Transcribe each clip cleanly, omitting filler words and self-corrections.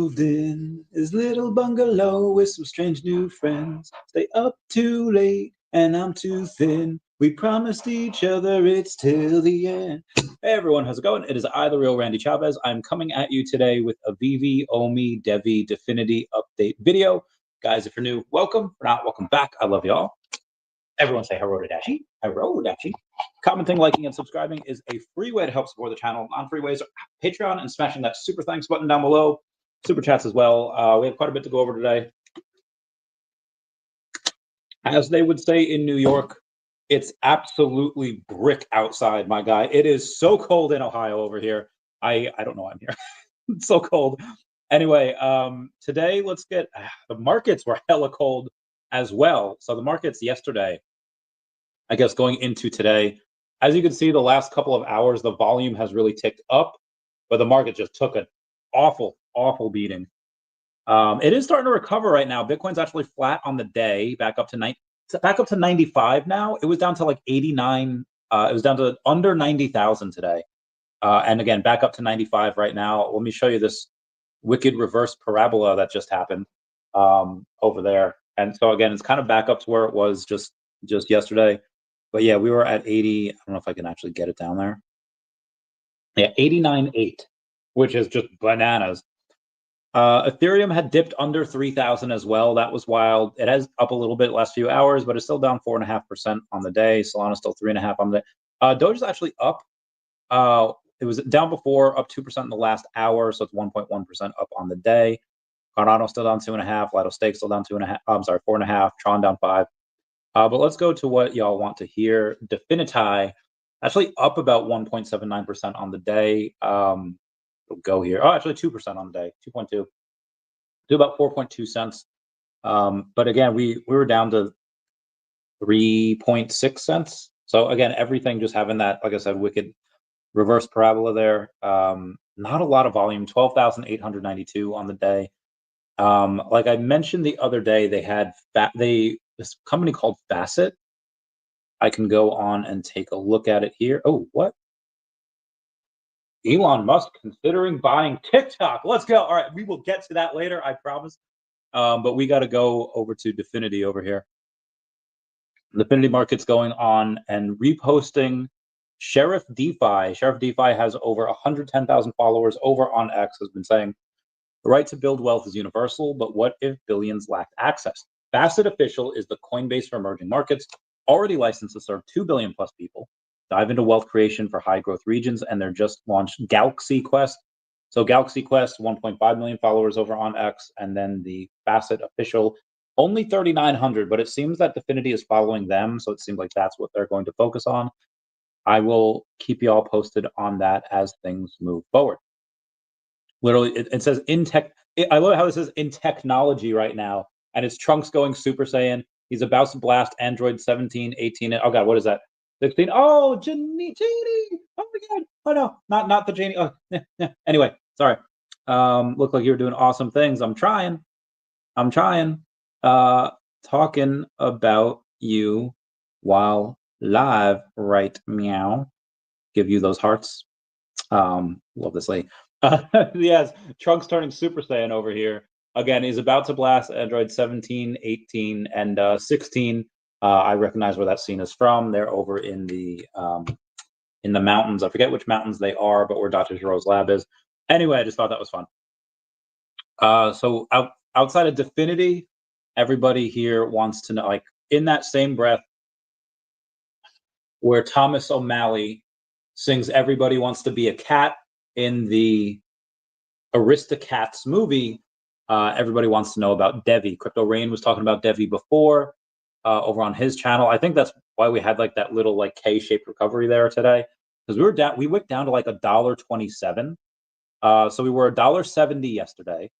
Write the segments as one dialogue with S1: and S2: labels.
S1: moved in his little bungalow with some strange new friends. Stay up too late and I'm too thin. We promised each other it's till the end. Hey everyone, how's it going? It is I, the real Randy Chavez. I'm coming at you today with a VeVe, OMI, DEVVE, Definity update video. Guys, if you're new, welcome. If not, welcome back. I love y'all. Everyone say Harodashi. Harodashi. Commenting, liking, and subscribing is a free way to help support the channel. Non-free ways are Patreon and smashing that super thanks button down below. Super chats as well. We have quite a bit to go over today. As they would say in New York, it's absolutely brick outside, my guy. It is so cold in Ohio over here. I don't know why I'm here. It's so cold. Anyway, today let's get the markets were hella cold as well. So the markets yesterday, I guess going into today, as you can see, the last couple of hours, the volume has really ticked up, but the market just took an awful beating. It is starting to recover right now. Bitcoin's actually flat on the day, back up to 95 now. It was down to like 89. It was down to under 90,000 today. And again, back up to 95 right now. Let me show you this wicked reverse parabola that just happened over there. And so again, it's kind of back up to where it was just yesterday. But yeah, we were at 80. I don't know if I can actually get it down there. Yeah, 89.8, which is just bananas. Ethereum had dipped under 3,000 as well. That was wild. It has up a little bit last few hours, but it's still down 4.5% on the day. Solana's still 3.5% on the day. Doge's actually up. It was down before, up 2% in the last hour, so it's 1.1% up on the day. Cardano still down 2.5%. Lido Stake still down 2.5%. I'm sorry, 4.5%. Tron down 5%. But let's go to what y'all want to hear. Definity actually up about 1.79% on the day. We'll go here. Oh, actually 2% on the day, 2.2. Do about 4.2 cents. But again, we were down to 3.6 cents. So again, everything just having that, like I said, wicked reverse parabola there. Not a lot of volume, 12,892 on the day. Like I mentioned the other day, they had this company called Facet. I can go on and take a look at it here. Oh, what? Elon Musk considering buying TikTok. Let's go. All right, we will get to that later, I promise. But we got to go over to Definity over here. Definity market's going on and reposting Sheriff DeFi. Sheriff DeFi has over 110,000 followers over on X, has been saying, the right to build wealth is universal, but what if billions lack access? Facet Official is the Coinbase for emerging markets, already licensed to serve 2 billion plus people. Dive into wealth creation for high growth regions, and they're just launched Galaxy Quest. So Galaxy Quest, 1.5 million followers over on X, and then the Facet Official, only 3,900, but it seems that Definity is following them, so it seems like that's what they're going to focus on. I will keep you all posted on that as things move forward. Literally, it says in tech. I love how this is in technology right now, and it's Trunks going Super Saiyan. He's about to blast Android 17, 18. Oh God, what is that? 16. Oh, Genie. Oh my God. Oh no, not the Genie. Oh, anyway, sorry. Looked like you were doing awesome things. I'm trying. Talking about you while live right meow. Give you those hearts. Love this lady. Yes, Trunks turning Super Saiyan over here. Again, he's about to blast Android 17, 18, and 16. I recognize where that scene is from. They're over in the mountains. I forget which mountains they are, but where Dr. Giro's lab is. Anyway, I just thought that was fun. So outside of Definity, everybody here wants to know, like in that same breath where Thomas O'Malley sings "Everybody Wants to Be a Cat" in the Aristocats movie, everybody wants to know about DEVVE. Crypto Rain was talking about DEVVE before over on his channel. I think that's why we had like that little like K-shaped recovery there today, because we went down to like $1.27. So we were $1.70 yesterday.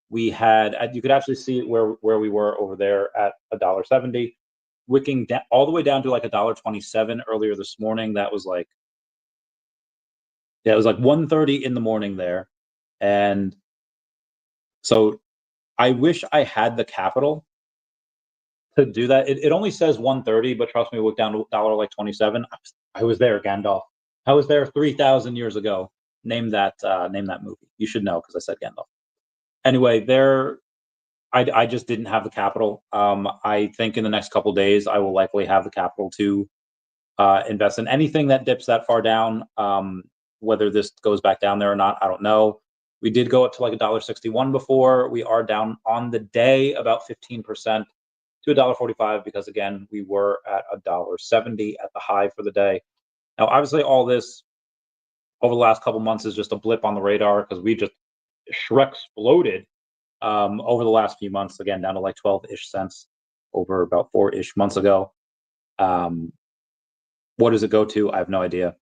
S1: We had, you could actually see it where we were over there at $1.70, wicking down all the way down to like $1.27 earlier this morning. That was like, yeah, it was like 1:30 in the morning there. And so I wish I had the capital to do that. It only says 1:30, but trust me, we went down to $1.27. I was there, Gandalf. I was there 3,000 years ago. Name that movie. You should know because I said Gandalf. Anyway, I just didn't have the capital. I think in the next couple days I will likely have the capital to invest in anything that dips that far down. Whether this goes back down there or not, I don't know. We did go up to like $1.61 before. We are down on the day about 15% to $1.45 because again we were at $1.70 at the high for the day. Now, obviously, all this over the last couple months is just a blip on the radar because we just Shrek exploded over the last few months, again down to like 12-ish cents over about 4-ish months ago. What does it go to? I have no idea.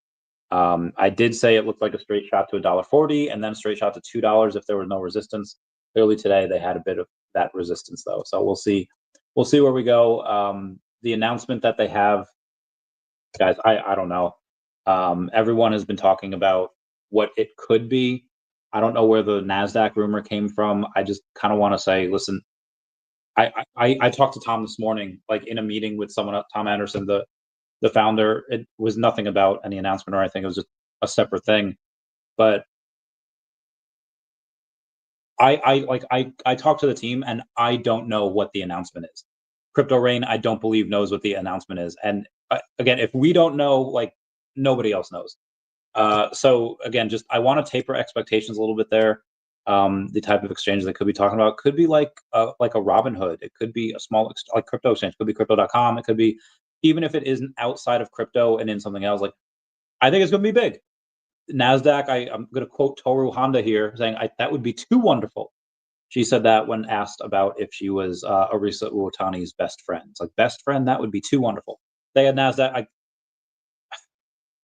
S1: I did say it looked like a straight shot to $1.40 and then a straight shot to $2 if there was no resistance. Clearly today they had a bit of that resistance though, so we'll see. We'll see where we go. The announcement that they have, guys, I don't know. Everyone has been talking about what it could be. I don't know where the NASDAQ rumor came from. I just kind of want to say, listen, I talked to Tom this morning, like in a meeting with someone, Tom Anderson, the founder. It was nothing about any announcement or anything. It was just a separate thing. But I talked to the team and I don't know what the announcement is. Crypto Rain, I don't believe knows what the announcement is. And again, if we don't know, like nobody else knows. So again, just I want to taper expectations a little bit there. The type of exchange they could be talking about could be like a Robinhood. It could be a small like crypto exchange. It could be crypto.com. It could be, even if it isn't outside of crypto and in something else. Like I think it's going to be big. NASDAQ. I'm going to quote Toru Honda here, saying that would be too wonderful. She said that when asked about if she was Arisa Uotani's best friend. It's like, best friend? That would be too wonderful. They had NASDAQ.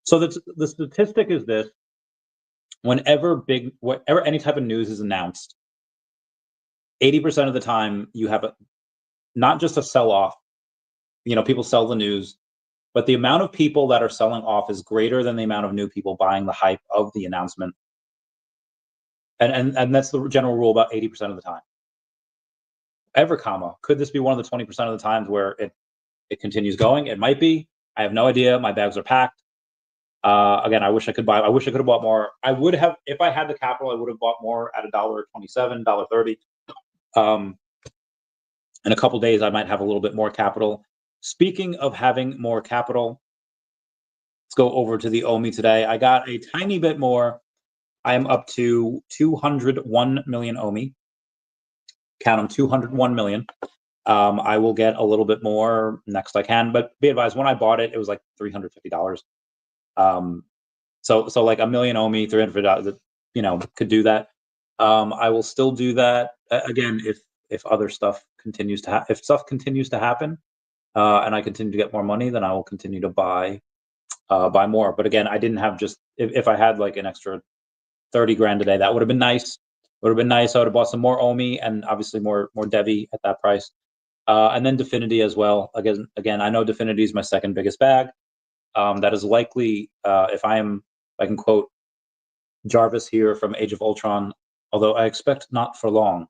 S1: So the statistic is this: whenever any type of news is announced, 80% of the time you have not just a sell-off. People sell the news, but the amount of people that are selling off is greater than the amount of new people buying the hype of the announcement. And that's the general rule about 80% of the time. Could this be one of the 20% of the times where it continues going? It might be. I have no idea. My bags are packed. Again, I wish I could buy. I wish I could have bought more. I would have, if I had the capital, I would have bought more at $1.27, $1.30. In a couple days, I might have a little bit more capital. Speaking of having more capital, let's go over to the OMI today. I got a tiny bit more. I am up to 201 million OMI. Count them, 201 million. I will get a little bit more next I can, but be advised, when I bought it, it was like $350. So like a million OMI, $350, could do that. I will still do that again if other stuff continues to if stuff continues to happen, and I continue to get more money, then I will continue to buy more. But again, I didn't have just if I had like an extra 30 grand a day, that would have been nice. I would have bought some more OMI and obviously more DEVVE at that price, and then Definity as well. Again, I know Definity is my second biggest bag. That is likely, if I can quote Jarvis here from Age of Ultron, although I expect not for long,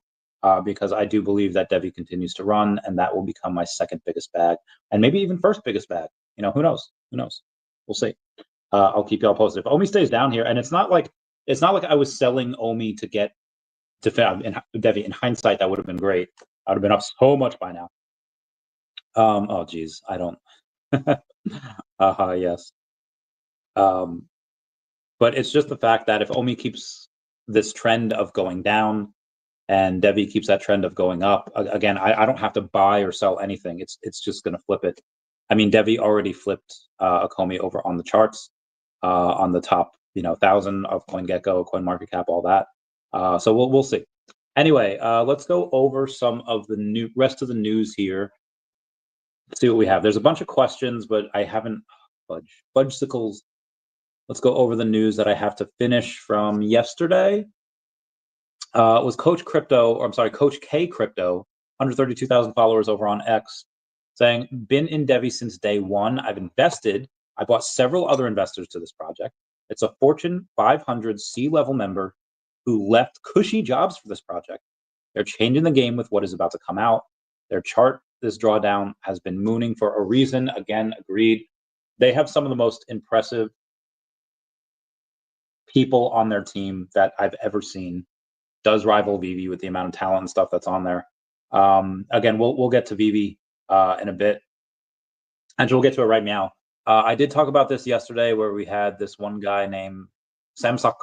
S1: because I do believe that DEVVE continues to run, and that will become my second biggest bag, and maybe even first biggest bag. Who knows? We'll see. I'll keep y'all posted. If OMI stays down here, and it's not like I was selling OMI to get DEVVE. In hindsight, that would have been great. I would have been up so much by now. Oh geez, I don't. Yes. But it's just the fact that if OMI keeps this trend of going down and DEVVE keeps that trend of going up, again, I don't have to buy or sell anything. It's just going to flip it. I mean, DEVVE already flipped Ecomi over on the charts, on the top 1,000 of CoinGecko, CoinMarketCap, all that. So we'll see. Anyway, let's go over some of the rest of the news here. Let's see what we have. There's a bunch of questions, but I haven't fudgesicles. Let's go over the news that I have to finish from yesterday. It was Coach K Crypto, 132,000 followers over on X, saying, been in DEVVE since day one. I've invested. I bought several other investors to this project. It's a Fortune 500 C-level member who left cushy jobs for this project. They're changing the game with what is about to come out. Their chart, this drawdown, has been mooning for a reason. Again, agreed. They have some of the most impressive people on their team that I've ever seen. does rival VeVe with the amount of talent and stuff that's on there. Again, we'll get to VeVe in a bit, and we'll get to it right now. I did talk about this yesterday, where we had this one guy named Samsuk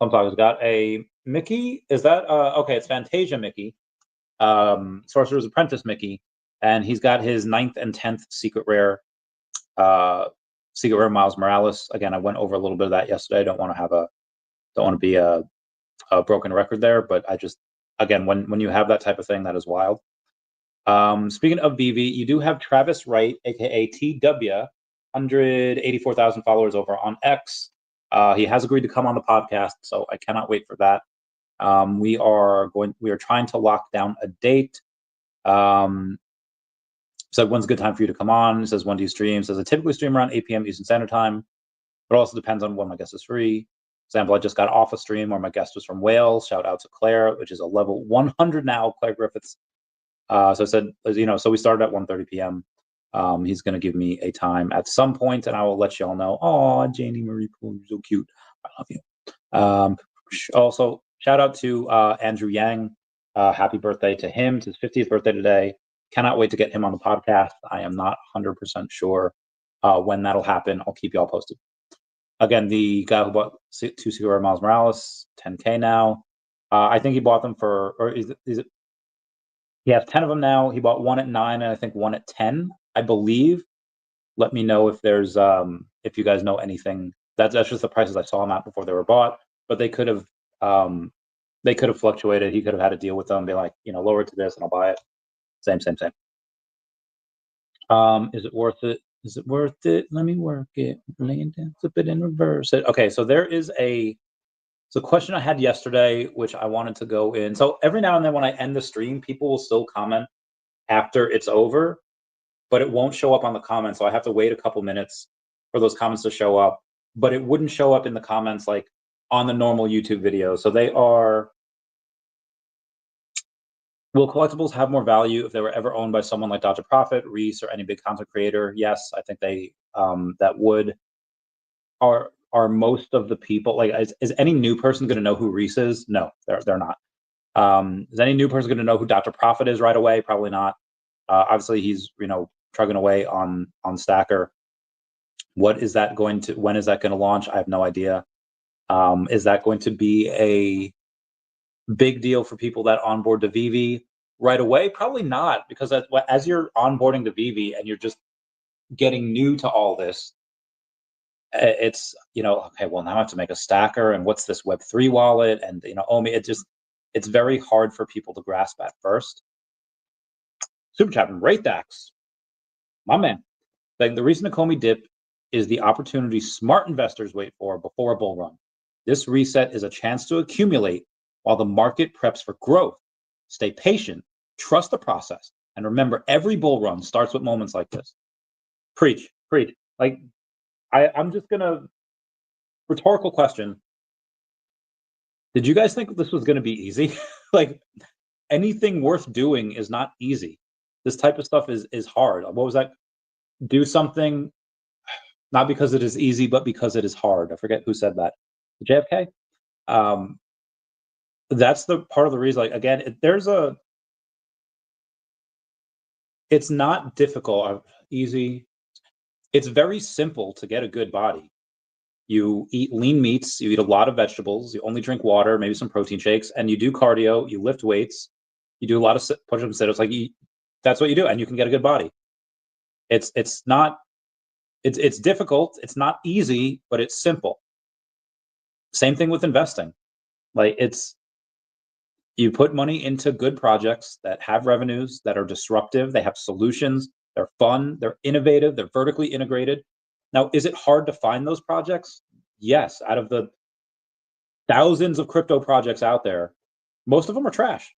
S1: who's got a Mickey. Is that okay? It's Fantasia Mickey, Sorcerer's Apprentice Mickey, and he's got his 9th and 10th secret rare Miles Morales. Again, I went over a little bit of that yesterday. I don't want to be a broken record there, but I just, again, when you have that type of thing, that is wild. Speaking of VeVe, you do have Travis Wright, aka TW, 184,000 followers over on X. He has agreed to come on the podcast, so I cannot wait for that. We are trying to lock down a date. So when's a good time for you to come on? It says, when do you stream? It says, I typically stream around 8 p.m. Eastern Standard Time, but also depends on when my guest is free. Example, I just got off a stream where my guest was from Wales. Shout out to Claire, which is a level 100 now, Claire Griffiths. So I said, so we started at 1:30 p.m. He's going to give me a time at some point, and I will let you all know. Oh, Janie Marie Poole, you're so cute. I love you. Also, shout out to Andrew Yang. Happy birthday to him. It's his 50th birthday today. Cannot wait to get him on the podcast. I am not 100% sure when that'll happen. I'll keep you all posted. Again, the guy who bought 2 Secret Miles Morales, 10K now. I think he bought them for, or is it? He has 10 of them now. He bought one at 9 and I think one at 10, I believe. Let me know if there's if you guys know anything. That's just the prices I saw them at before they were bought. But they could have fluctuated. He could have had to deal with them, be like, lower it to this and I'll buy it. Same. Is it worth it? Is it worth it? Let me work it. Laying down, flip it in reverse. Okay, so there is a question I had yesterday, which I wanted to go in. So every now and then when I end the stream, people will still comment after it's over, but it won't show up on the comments. So I have to wait a couple minutes for those comments to show up, but it wouldn't show up in the comments like on the normal YouTube video. So they are, will collectibles have more value if they were ever owned by someone like Dr. Profit, Reese, or any big content creator? Yes, I think they, that would. Are most of the people, like, is any new person going to know who Reese is? No, they're not. Is any new person going to know who Dr. Profit is right away? Probably not. Obviously, he's trugging away on Stacker. When is that going to launch? I have no idea. Is that going to be a big deal for people that onboard to VeVe right away? Probably not, because as you're onboarding to VeVe and you're just getting new to all this, it's okay, well, now I have to make a stacker, and what's this Web3 wallet, and OMI. It's very hard for people to grasp at first. Super chat from Wraithax, my man. Like, the recent Ecomi dip is the opportunity smart investors wait for before a bull run. This reset is a chance to accumulate while the market preps for growth. Stay patient, trust the process, and remember, every bull run starts with moments like this. Preach. Like, I'm just gonna, rhetorical question. Did you guys think this was gonna be easy? Like, anything worth doing is not easy. This type of stuff is hard. What was that? Do something not because it is easy, but because it is hard. I forget who said that. JFK. That's the part of the reason. Like, again, it's not difficult. Easy. It's very simple to get a good body. You eat lean meats, you eat a lot of vegetables, you only drink water, maybe some protein shakes, and you do cardio, you lift weights, you do a lot of push-ups and sit-ups. Like, that's what you do, and you can get a good body. It's difficult, it's not easy, but it's simple. Same thing with investing. Like, you put money into good projects that have revenues, that are disruptive, they have solutions, they're fun, they're innovative, they're vertically integrated. Now, is it hard to find those projects? Yes. Out of the thousands of crypto projects out there, most of them are trash.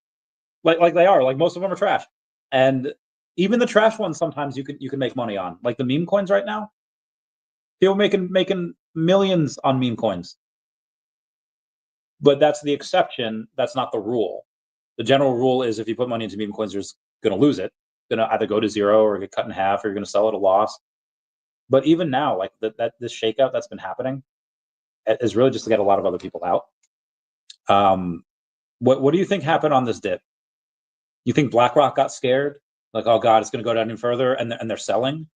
S1: Like they are. Like, most of them are trash. And even the trash ones, sometimes you can make money on. Like the meme coins right now, people making millions on meme coins. But that's the exception. That's not the rule. The general rule is, if you put money into meme coins, you're going to lose it. Going to either go to zero or get cut in half, or you're going to sell at a loss. But even now, like this shakeout that's been happening is really just to get a lot of other people out. What do you think happened on this dip? You think BlackRock got scared? Like, oh God, it's going to go down even further, and they're selling?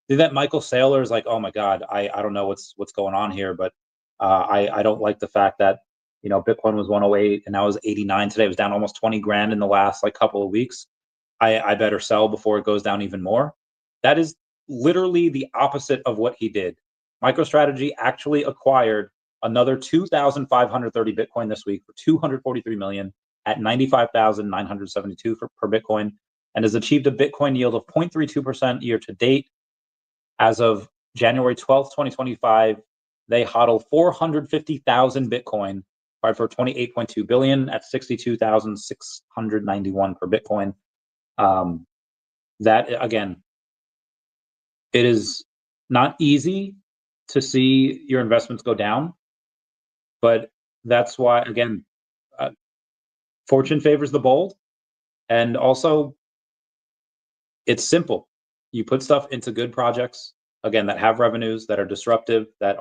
S1: Do that Michael Saylor is like, oh my God, I don't know what's going on here, but I don't like the fact that Bitcoin was 108 and now it's 89 today. It was down almost 20 grand in the last like couple of weeks. I better sell before it goes down even more. That is literally the opposite of what he did. MicroStrategy actually acquired another 2,530 Bitcoin this week for 243 million at 95,972 per Bitcoin, and has achieved a Bitcoin yield of 0.32% year to date. As of January 12th, 2025, they hodl 450,000 Bitcoin, right, for 28.2 billion at 62,691 per Bitcoin. That again, it is not easy to see your investments go down, but that's why, again, fortune favors the bold, and also it's simple. You put stuff into good projects, again, that have revenues, that are disruptive, that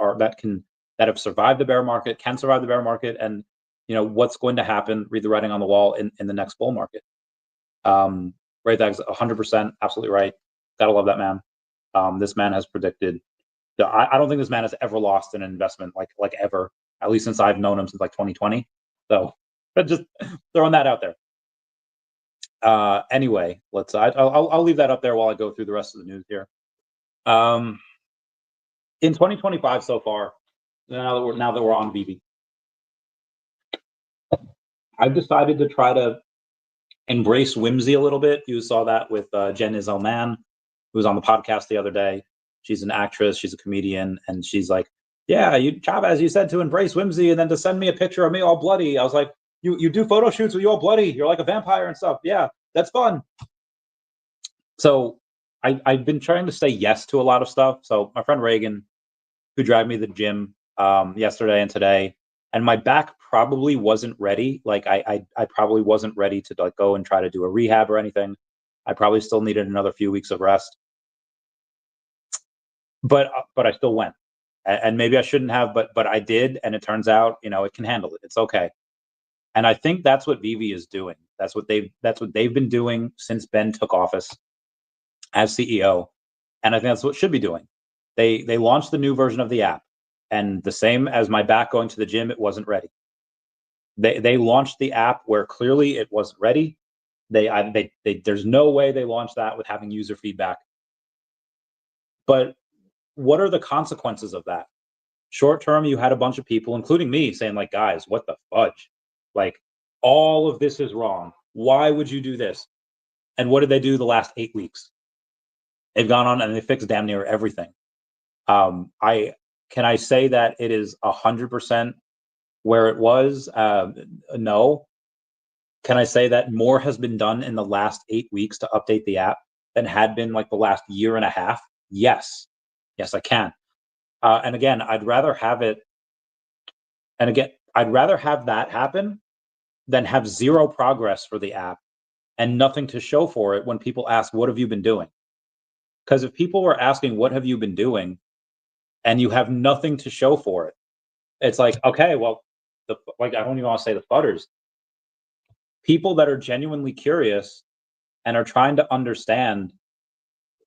S1: have survived the bear market, can survive the bear market, and what's going to happen. Read the writing on the wall in the next bull market. Right, that's 100% absolutely right. Gotta love that man. This man has predicted. I don't think this man has ever lost an investment like ever. At least since I've known him since like 2020. So, just throwing that out there. Anyway, I'll leave that up there while I go through the rest of the news here. In 2025 so far, now that we're on VeVe, I've decided to try to embrace whimsy a little bit. You saw that with Jen Iselman, who was on the podcast the other day. She's an actress, she's a comedian, and she's like, "Yeah, Chavez, you said to embrace whimsy and then to send me a picture of me all bloody." I was like, "You do photo shoots with you all bloody? You're like a vampire and stuff. Yeah, that's fun." So I've been trying to say yes to a lot of stuff. So my friend Reagan, who dragged me to the gym yesterday and today, and my back probably wasn't ready. Like I probably wasn't ready to like go and try to do a rehab or anything. I probably still needed another few weeks of rest. But I still went, and maybe I shouldn't have, but I did, and it turns out it can handle it. It's okay. And I think that's what VeVe is doing. That's what they've been doing since Ben took office as CEO, and I think that's what should be doing. They launched the new version of the app, and the same as my back going to the gym, it wasn't ready. They launched the app where clearly it wasn't ready. There's no way they launched that with having user feedback. But what are the consequences of that? Short term, you had a bunch of people, including me, saying like, "Guys, what the fudge? Like, all of this is wrong. Why would you do this?" And what did they do the last 8 weeks? They've gone on and they fixed damn near everything. Can I say that it is 100% where it was? No. Can I say that more has been done in the last 8 weeks to update the app than had been like the last year and a half? Yes. Yes, I can. And again, I'd rather have it. And again, I'd rather have that happen than have zero progress for the app and nothing to show for it when people ask, "What have you been doing?" Because if people were asking, "What have you been doing?" and you have nothing to show for it, it's like, okay, well, I don't even want to say the fudders. People that are genuinely curious and are trying to understand,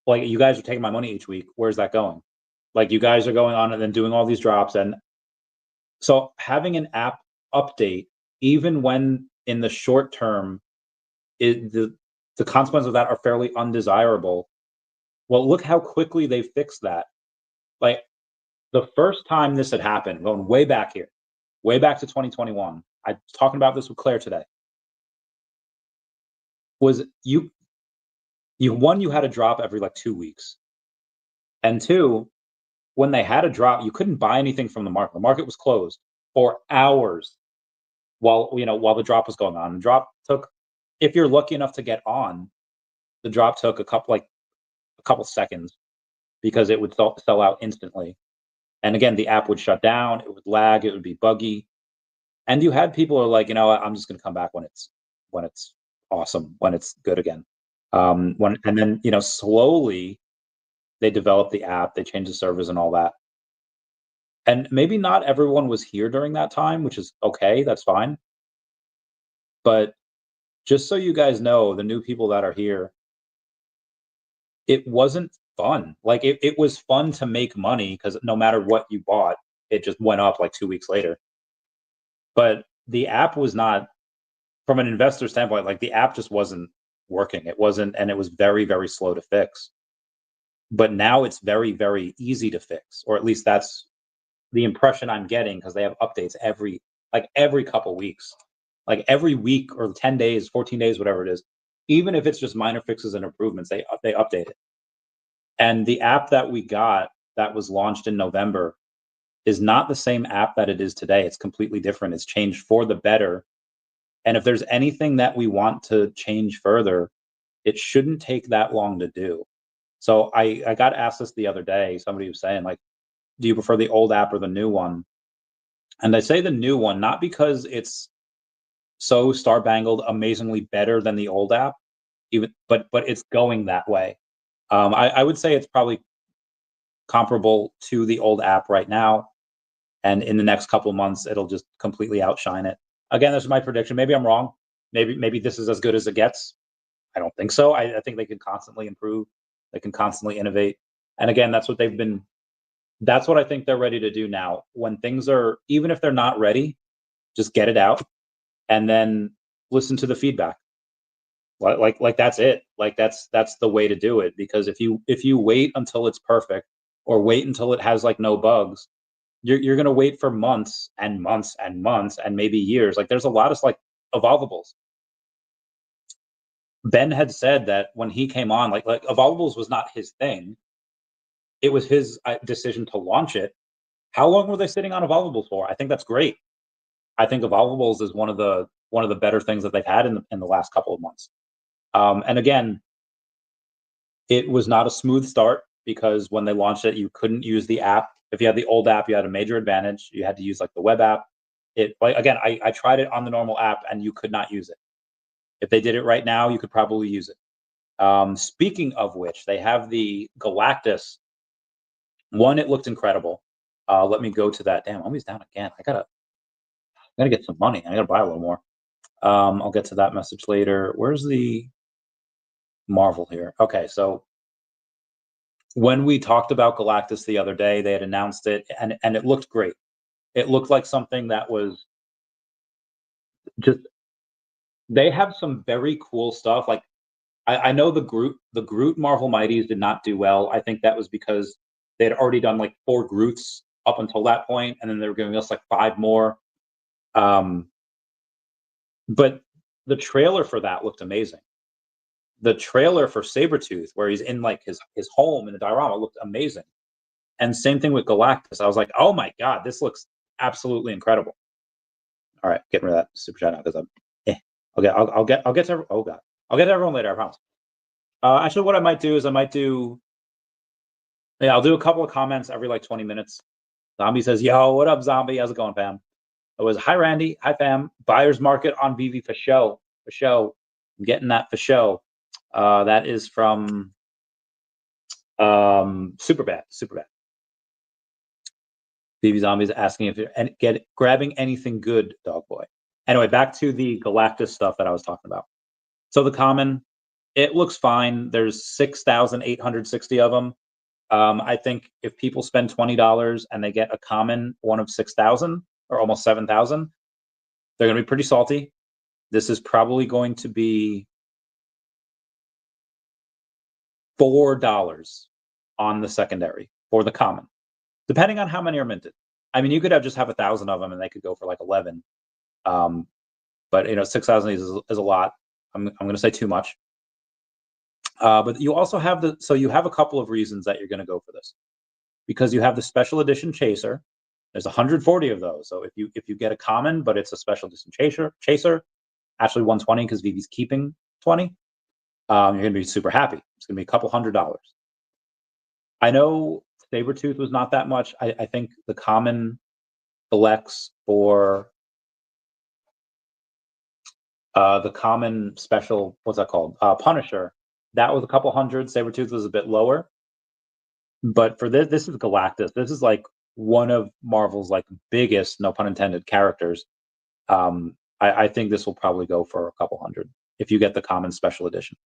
S1: like, you guys are taking my money each week. Where's that going? Like, you guys are going on and then doing all these drops. And so having an app update, even when in the short term, the consequences of that are fairly undesirable. Well, look how quickly they fixed that. Like, the first time this had happened, going way back here, way back to 2021, I was talking about this with Claire today, was you had a drop every like 2 weeks. And two, when they had a drop, you couldn't buy anything from the market. The market was closed for hours while the drop was going on. The drop took, if you're lucky enough to get on, the drop took a couple seconds because it would sell out instantly. And again, the app would shut down, it would lag, it would be buggy. And you had people who are like, I'm just going to come back when it's awesome, when it's good again. And then slowly they developed the app, they changed the servers and all that. And maybe not everyone was here during that time, which is okay, that's fine. But just so you guys know, the new people that are here, it wasn't fun. Like it was fun to make money because no matter what you bought, it just went up like 2 weeks later. But the app was not, from an investor standpoint, like the app just wasn't working. It wasn't, and it was very, very slow to fix. But now it's very, very easy to fix, or at least that's the impression I'm getting because they have updates every couple weeks, like every week or 10 days, 14 days, whatever it is. Even if it's just minor fixes and improvements, they update it. And the app that we got that was launched in November is not the same app that it is today. It's completely different. It's changed for the better. And if there's anything that we want to change further, it shouldn't take that long to do. So I got asked this the other day. Somebody was saying, like, do you prefer the old app or the new one? And I say the new one, not because it's so star-bangled, amazingly better than the old app, but it's going that way. I would say it's probably comparable to the old app right now, and in the next couple of months, it'll just completely outshine it. Again, this is my prediction. Maybe I'm wrong. Maybe this is as good as it gets. I don't think so. I think they can constantly improve. They can constantly innovate. And again, that's what they've been. That's what I think they're ready to do now. When things are, even if they're not ready, just get it out and then listen to the feedback. Like that's it. Like that's the way to do it. Because if you wait until it's perfect or wait until it has like no bugs, you're gonna wait for months and months and months and maybe years. Like there's a lot of like evolvables. Ben had said that when he came on, like evolvables was not his thing. It was his decision to launch it. How long were they sitting on evolvables for? I think that's great. I think evolvables is one of the better things that they've had in the last couple of months. And again, it was not a smooth start because when they launched it, you couldn't use the app. If you had the old app, you had a major advantage. You had to use like the web app. It like again, I tried it on the normal app and you could not use it. If they did it right now, you could probably use it. Speaking of which, they have the Galactus one. It looked incredible. Let me go to that. Damn, OMI's down again. I gotta get some money. I gotta buy a little more. I'll get to that message later. Where's the Marvel here? Okay, so when we talked about Galactus the other day, they had announced it, and it looked great. It looked like something that was just. They have some very cool stuff. Like I know the Groot Marvel Mighties did not do well. I think that was because they had already done like 4 Groots up until that point, and then they were giving us like 5 more. Um, but the trailer for that looked amazing. The trailer for Sabretooth, where he's in like his home in the diorama, looked amazing. And same thing with Galactus. I was like, oh my god, this looks absolutely incredible. All right, getting rid of that super chat now because I'm. Okay, I'll get to. Oh god, I'll get to everyone later. I promise. Actually, what I might do is yeah, I'll do a couple of comments every like 20 minutes. Zombie says, "Yo, what up, Zombie? How's it going, fam?" It was, "Hi, Randy. Hi, fam. Buyer's market on VeVe for show. For show. I'm getting that for show." That is from Super Bad. Super Bad. VeVe Zombies asking if you're grabbing anything good, Dog Boy. Anyway, back to the Galactus stuff that I was talking about. So the common, it looks fine. There's 6,860 of them. I think if people spend $20 and they get a common one of 6,000 or almost 7,000, they're going to be pretty salty. This is probably going to be $4 on the secondary for the common, depending on how many are minted. I mean, you could just have 1,000 of them and they could go for like 11. But 6,000 is a lot. I'm going to say too much. But you also have you have a couple of reasons that you're going to go for this, because you have the special edition chaser. There's 140 of those. So if you get a common, but it's a special edition chaser, actually 120 because VeVe's keeping 20, you're going to be super happy. It's going to be a couple $100. I know Sabretooth was not that much. I think the common selects for the common special, what's that called? Punisher. That was a couple hundred. Sabretooth was a bit lower. But for this is Galactus. This is like one of Marvel's like biggest, no pun intended, characters. I think this will probably go for a couple hundred if you get the common special edition.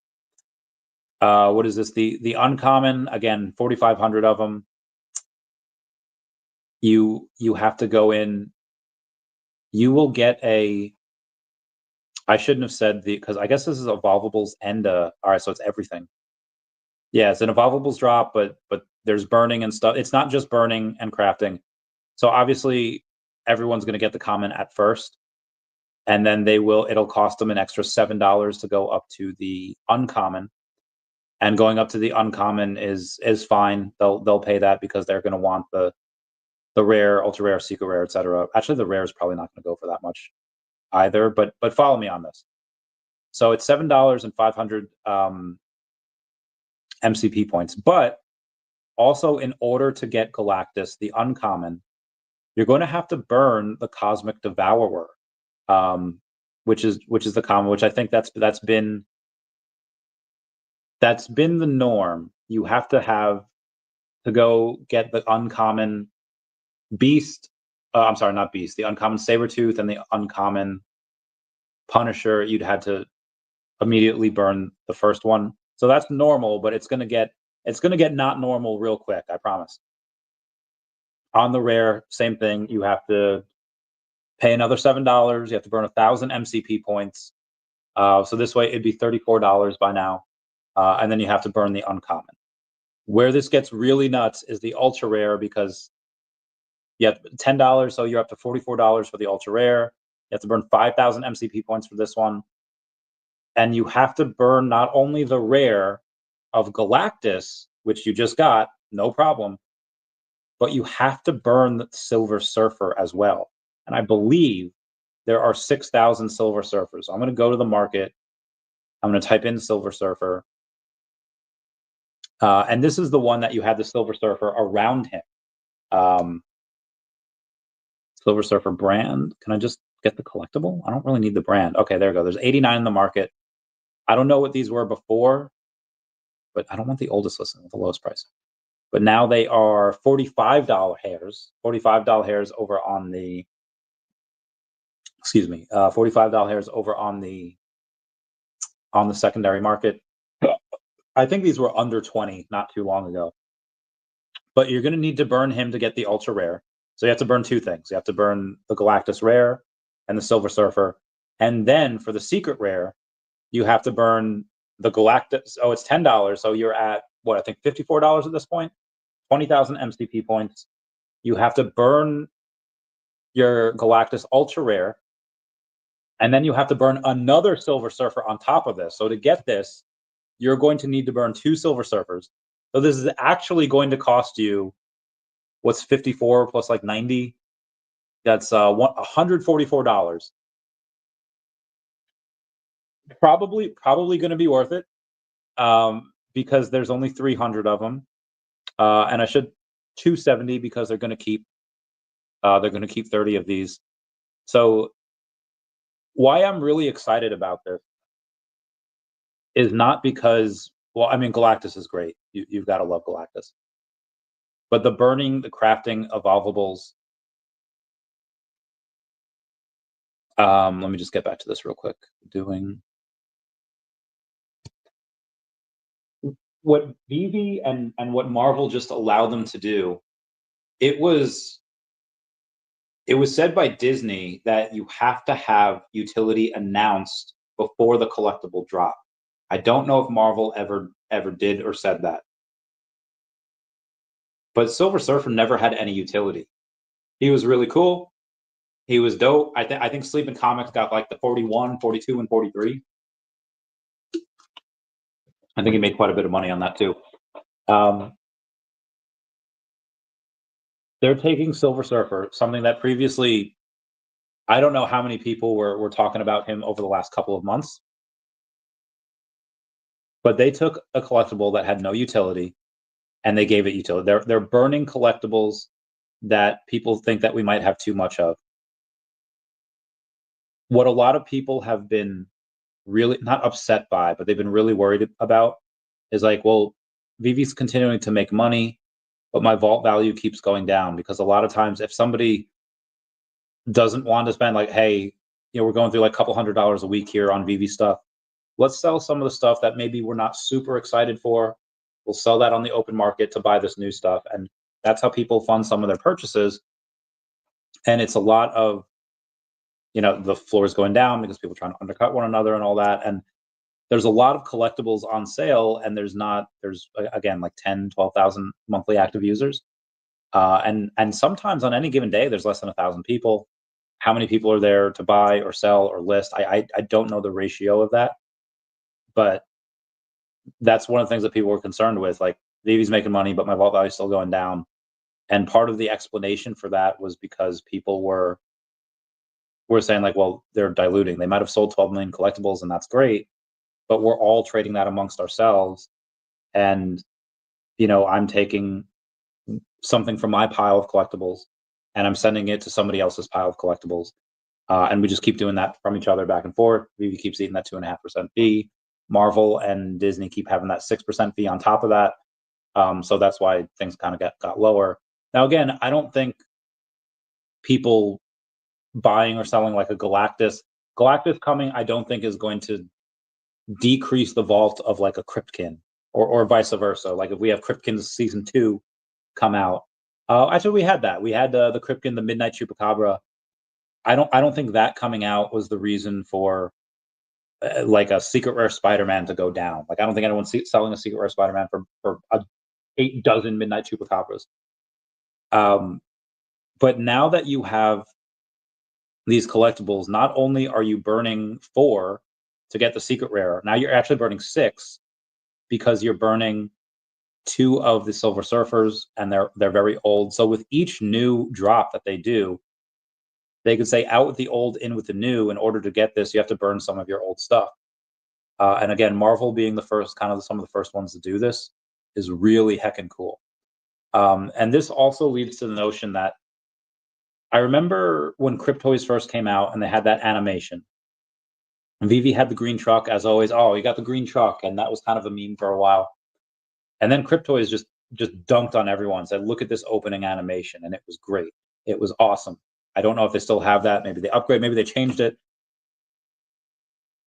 S1: What is this? The uncommon, again, 4,500 of them. You have to go in. You will get a. I shouldn't have said because I guess this is evolvables and all right, so it's everything. Yeah, it's an evolvables drop, but there's burning and stuff. It's not just burning and crafting. So obviously, everyone's going to get the common at first, and then it'll cost them an extra $7 to go up to the uncommon. And going up to the uncommon is fine. They'll pay that because they're going to want the rare, ultra rare, secret rare, etc. Actually, the rare is probably not going to go for that much either. But follow me on this. So it's $7.500 MCP points. But also, in order to get Galactus, the uncommon, you're going to have to burn the Cosmic Devourer, which is the common. Which I think that's been the norm. You have to go get the uncommon Beast. I'm sorry, not Beast. The uncommon Sabretooth and the uncommon Punisher. You'd had to immediately burn the first one. So that's normal, but it's gonna get not normal real quick. I promise. On the rare, same thing. You have to pay another $7. You have to burn 1,000 MCP points. So this way, it'd be $34 by now. And then you have to burn the uncommon. Where this gets really nuts is the ultra rare, because you have $10, so you're up to $44 for the ultra rare. You have to burn 5,000 MCP points for this one. And you have to burn not only the rare of Galactus, which you just got, no problem, but you have to burn the Silver Surfer as well. And I believe there are 6,000 Silver Surfers. So I'm going to go to the market. I'm going to type in Silver Surfer. And this is the one that you had the Silver Surfer around him. Silver Surfer brand. Can I just get the collectible? I don't really need the brand. Okay, there we go. There's 89 in the market. I don't know what these were before, but I don't want the oldest listing with the lowest price. But now they are $45 hairs. $45 hairs over on the. Excuse me. $45 hairs over on the secondary market. I think these were under 20 not too long ago. But you're going to need to burn him to get the ultra rare. So you have to burn two things. You have to burn the Galactus rare and the Silver Surfer. And then for the secret rare, you have to burn the Galactus. Oh, it's $10. So you're at, what, I think $54 at this point? 20,000 MCP points. You have to burn your Galactus ultra rare. And then you have to burn another Silver Surfer on top of this. So to get this, you're going to need to burn two Silver Surfers. So this is actually going to cost you, what's 54 plus like 90? That's $144. Probably going to be worth it, because there's only 300 of them, and I should 270 because they're going to keep 30 of these. So why I'm really excited about this is not because, well, I mean, Galactus is great. You've got to love Galactus. But the burning, the crafting, evolvables. Let me just get back to this real quick. Doing what VeVe and what Marvel just allowed them to do. It was said by Disney that you have to have utility announced before the collectible drop. I don't know if Marvel ever did or said that. But Silver Surfer never had any utility. He was really cool. He was dope. I think Sleeping Comics got like the 41, 42, and 43. I think he made quite a bit of money on that too. They're taking Silver Surfer, something that previously, I don't know how many people were talking about him over the last couple of months. But they took a collectible that had no utility, and they gave it utility. They're burning collectibles that people think that we might have too much of. What a lot of people have been really not upset by, but they've been really worried about is like, well, VeVe's continuing to make money. but my vault value keeps going down because a lot of times if somebody doesn't want to spend like, hey, we're going through like a couple $100s a week here on VeVe stuff. Let's sell some of the stuff that maybe we're not super excited for. We'll sell that on the open market to buy this new stuff. And that's how people fund some of their purchases. And it's a lot of, the floor is going down because people are trying to undercut one another and all that. And there's a lot of collectibles on sale, and there's again, like 10, 12,000 monthly active users. And sometimes on any given day, there's less than 1,000 people. How many people are there to buy or sell or list? I don't know the ratio of that, but that's one of the things that people were concerned with. Like, VeVe's making money, but my vault value is still going down. And part of the explanation for that was because people were saying like, well, they're diluting. They might have sold 12 million collectibles, and that's great, but we're all trading that amongst ourselves. And I'm taking something from my pile of collectibles and I'm sending it to somebody else's pile of collectibles. And we just keep doing that from each other back and forth. VeVe keeps eating that 2.5% fee. Marvel and Disney keep having that 6% fee on top of that. So that's why things kind of got lower. Now, again, I don't think people buying or selling like a Galactus coming, I don't think is going to decrease the vault of like a Cryptkin or vice versa. Like if we have Cryptkin season 2 come out, actually we had that. We had the Cryptkin, the Midnight Chupacabra. I don't think that coming out was the reason for like a secret rare Spider-Man to go down. Like I don't think anyone's selling a secret rare Spider-Man for 8 dozen Midnight Chupacabras. But now that you have these collectibles, not only are you burning 4 to get the secret rare, now you're actually burning 6 because you're burning 2 of the Silver Surfers, and they're very old. So with each new drop that they do, they could say out with the old, in with the new. In order to get this, you have to burn some of your old stuff. And again, Marvel being the first, kind of some of the first ones to do this, is really heckin' cool. And this also leads to the notion that I remember when Cryptoys first came out and they had that animation. VeVe had the green truck, as always. Oh, you got the green truck, and that was kind of a meme for a while. And then Cryptoys just dunked on everyone, said, "Look at this opening animation," and it was great. It was awesome. I don't know if they still have that. Maybe they upgrade. Maybe they changed it.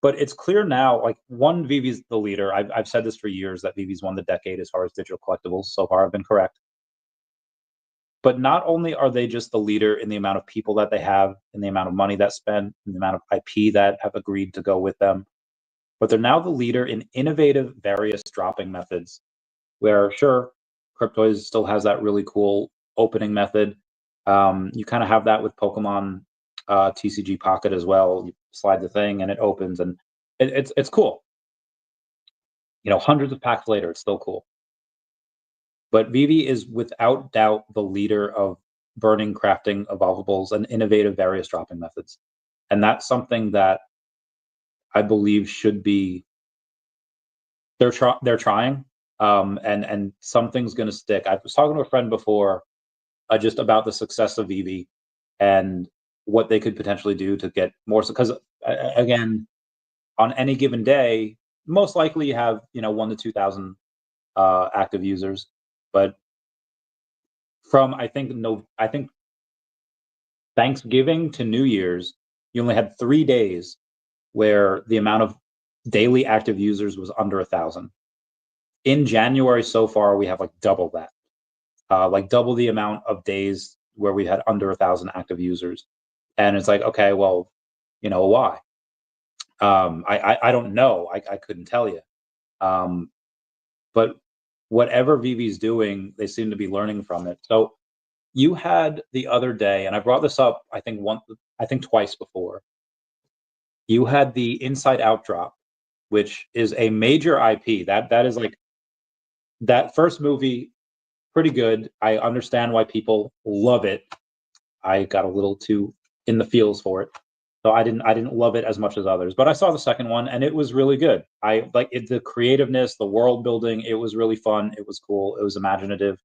S1: But it's clear now. Like VeVe's the leader. I've said this for years that VeVe's won the decade as far as digital collectibles. So far, I've been correct. But not only are they just the leader in the amount of people that they have, in the amount of money that's spent, in the amount of IP that have agreed to go with them, but they're now the leader in innovative various dropping methods. Where sure, Cryptoys still has that really cool opening method. You kind of have that with Pokemon TCG Pocket as well. You slide the thing and it opens, and it's cool. Hundreds of packs later, it's still cool. But VeVe is without doubt the leader of burning, crafting, evolvables, and innovative various dropping methods. And that's something that I believe should be, they're trying, and something's going to stick. I was talking to a friend before just about the success of VeVe and what they could potentially do to get more. Because again, on any given day, most likely you have 1,000 to 2,000 active users, but from I think Thanksgiving to New Year's, you only had 3 days where the amount of daily active users was under 1,000. In January so far, we have like double that, like double the amount of days where we had under 1,000 active users. And it's like, okay, well, why? I don't know. I couldn't tell you. But whatever VeVe's doing, they seem to be learning from it. So you had the other day, and I brought this up, I think twice before. You had the Inside Out drop, which is a major IP. That is like, that first movie, pretty good. I understand why people love it. I got a little too in the feels for it. So I didn't love it as much as others, but I saw the second one and it was really good. I like it, the creativeness, the world building. It was really fun. It was cool. It was imaginative.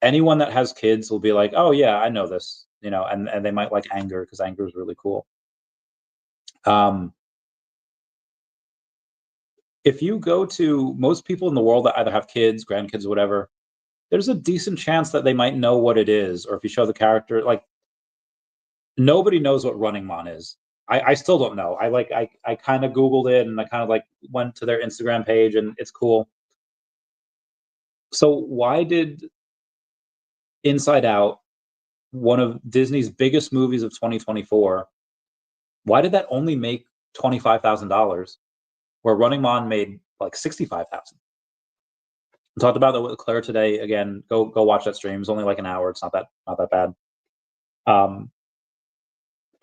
S1: Anyone that has kids will be like, "Oh yeah, I know this," and they might like Anger because Anger is really cool. If you go to most people in the world that either have kids, grandkids, whatever, there's a decent chance that they might know what it is, or if you show the character, like nobody knows what Running Man is. I still don't know. I kind of Googled it and I kind of like went to their Instagram page and it's cool. So why did Inside Out, one of Disney's biggest movies of 2024, why did that only make $25,000, where Running Man made like 65,000? I talked about that with Claire today. Again, go watch that stream. It's only like an hour. It's not that bad.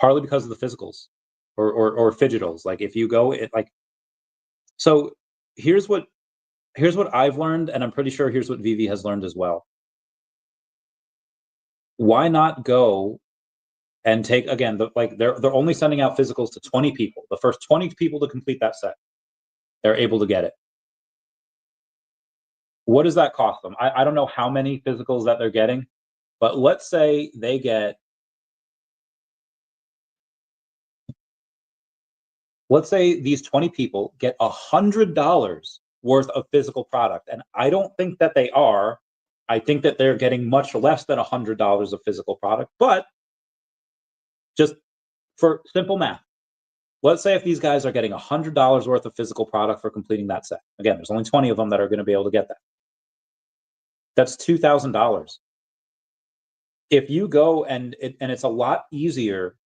S1: Partly because of the physicals or fidgetals. Like if you go it like, so here's what I've learned, and I'm pretty sure here's what VeVe has learned as well. Why not go and take, again, like they're only sending out physicals to 20 people. The first 20 people to complete that set, they're able to get it. What does that cost them? I don't know how many physicals that they're getting, but let's say they get, let's say these 20 people get $100 worth of physical product. And I don't think that they are. I think that they're getting much less than $100 of physical product, but just for simple math, let's say if these guys are getting $100 worth of physical product for completing that set. Again, there's only 20 of them that are going to be able to get that. That's $2,000. If you go and it's a lot easier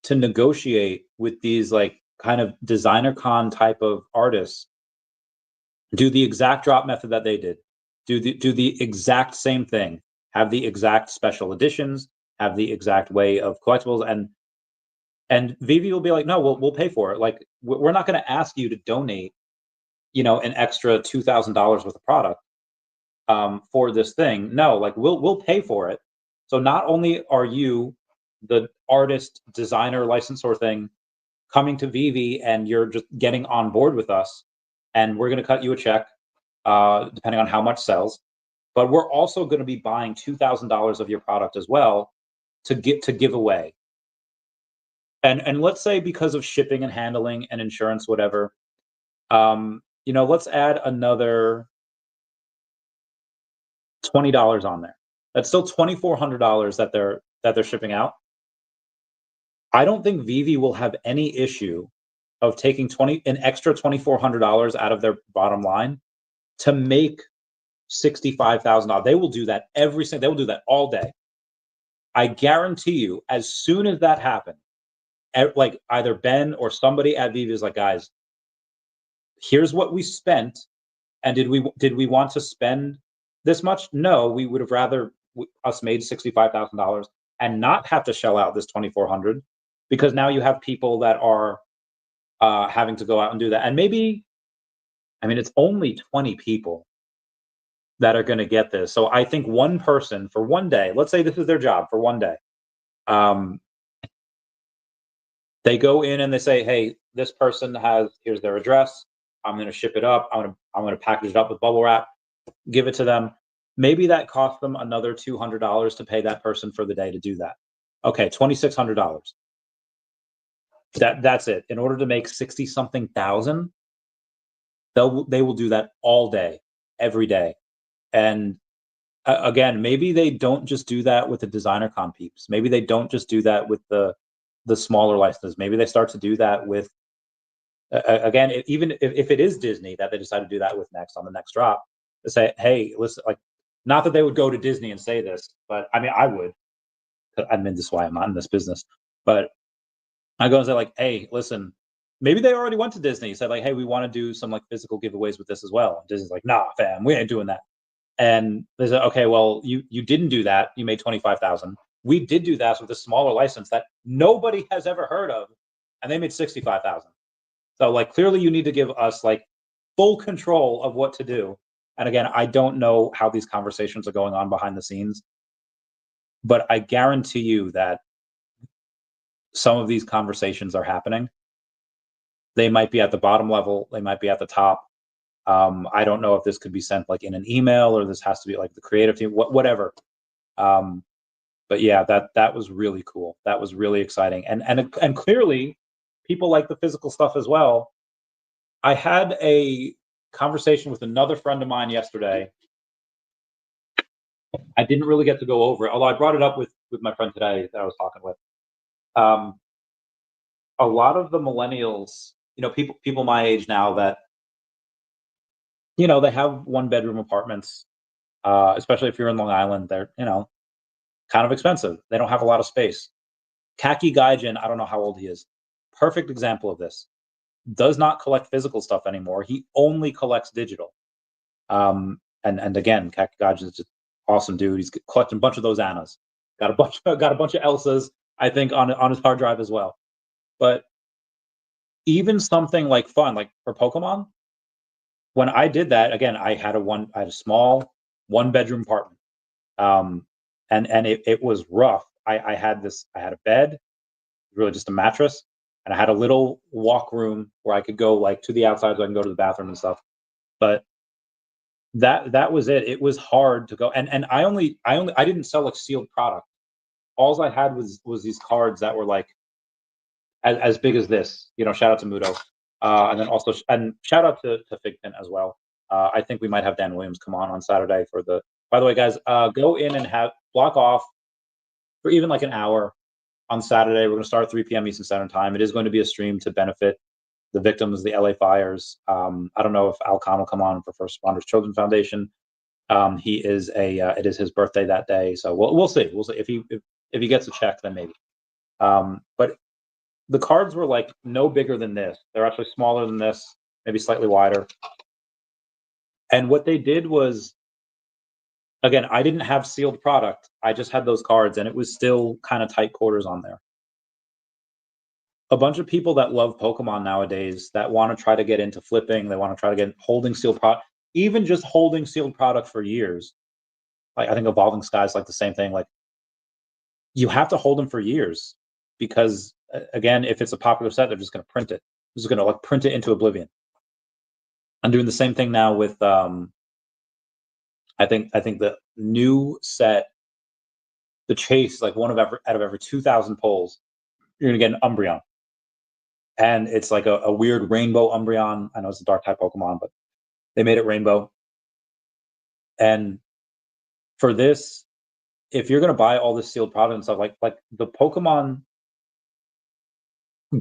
S1: to negotiate with these like kind of designer con type of artists, do the exact drop method that they did, do the exact same thing, have the exact special editions, have the exact way of collectibles, and VeVe will be like, no, we'll pay for it. Like we're not going to ask you to donate, an extra $2,000 worth of product for this thing. No, like we'll pay for it. So not only are you the artist, designer, licensor thing coming to VeVe and you're just getting on board with us, and we're going to cut you a check depending on how much sells, but we're also going to be buying $2,000 of your product as well to give away. And let's say because of shipping and handling and insurance, whatever, let's add another $20 on there. That's still $2,400 that they're shipping out. I don't think VeVe will have any issue of taking an extra $2,400 out of their bottom line to make $65,000. They will do that they will do that all day. I guarantee you, as soon as that happens, like either Ben or somebody at VeVe is like, guys, here's what we spent, and did we want to spend this much? No, we would have rather us made $65,000 and not have to shell out this $2,400, because now you have people that are having to go out and do that. And maybe, it's only 20 people that are going to get this. So I think one person for one day, let's say this is their job for one day, they go in and they say, hey, this person here's their address. I'm going to ship it up. I'm going to package it up with bubble wrap, give it to them. Maybe that cost them another $200 to pay that person for the day to do that. Okay, $2,600. That's it. In order to make 60-something thousand, they will do that all day, every day. And again, maybe they don't just do that with the designer con peeps. Maybe they don't just do that with the smaller licenses. Maybe they start to do that with, again, even if it is Disney that they decide to do that with next on the next drop, to say, hey, listen, like, not that they would go to Disney and say this, but I would. This is why I'm not in this business. But I go and say, like, hey, listen, maybe they already went to Disney, said like, hey, we want to do some like physical giveaways with this as well. And Disney's like, nah, fam, we ain't doing that. And they said, okay, well, you didn't do that. You made 25,000. We did do that with a smaller license that nobody has ever heard of, and they made 65,000. So like, clearly you need to give us like full control of what to do. And again, I don't know how these conversations are going on behind the scenes, but I guarantee you that some of these conversations are happening. They might be at the bottom level. They might be at the top. I don't know if this could be sent like in an email, or this has to be like the creative team, whatever. But yeah, that was really cool. That was really exciting. And clearly people like the physical stuff as well. I had a conversation with another friend of mine yesterday I didn't really get to go over it, although I brought it up with my friend today that I was talking with. Um, a lot of the millennials, people my age now that they have one bedroom apartments, especially if you're in Long Island, they're kind of expensive. They don't have a lot of space. Kaki Gaijin, I don't know how old he is. Perfect example of this. Does not collect physical stuff anymore. He only collects digital. And again, Kaki Gaijin is just awesome dude. He's collecting a bunch of those Annas. Got a bunch of Elsas, I think, on his hard drive as well. But even something like fun, like for Pokemon, when I did that, again, I had a small one bedroom apartment. And it was rough. I had a bed, really just a mattress, and I had a little walk room where I could go like to the outside so I can go to the bathroom and stuff. But that was it. It was hard to go, and I didn't sell like sealed product. All I had was these cards that were like as big as this. Shout out to Mudo, and then also and shout out to Figpin as well. I think we might have Dan Williams come on Saturday for the. By the way, guys, go in and block off for even like an hour on Saturday. We're going to start at 3 p.m. Eastern Standard Time. It is going to be a stream to benefit the victims of the LA fires. I don't know if Al Kahn will come on for First Responders Children Foundation. It is his birthday that day, so we'll see. We'll see if he gets a check, then maybe. But the cards were like no bigger than this. They're actually smaller than this, maybe slightly wider. And what they did was, again, I didn't have sealed product. I just had those cards, and it was still kind of tight quarters on there. A bunch of people that love Pokemon nowadays that want to try to get into flipping, they want to try to get holding sealed product, even just holding sealed product for years. Like I think Evolving Skies like the same thing. Like you have to hold them for years because again, if it's a popular set, they're just going to print it. They're just going to like print it into oblivion. I'm doing the same thing now with I think the new set, the Chase, like out of every 2,000 polls, you're gonna get an Umbreon, and it's like a weird rainbow Umbreon. I know it's a dark type Pokemon, but they made it rainbow. And for this, if you're gonna buy all this sealed product and stuff, like the Pokemon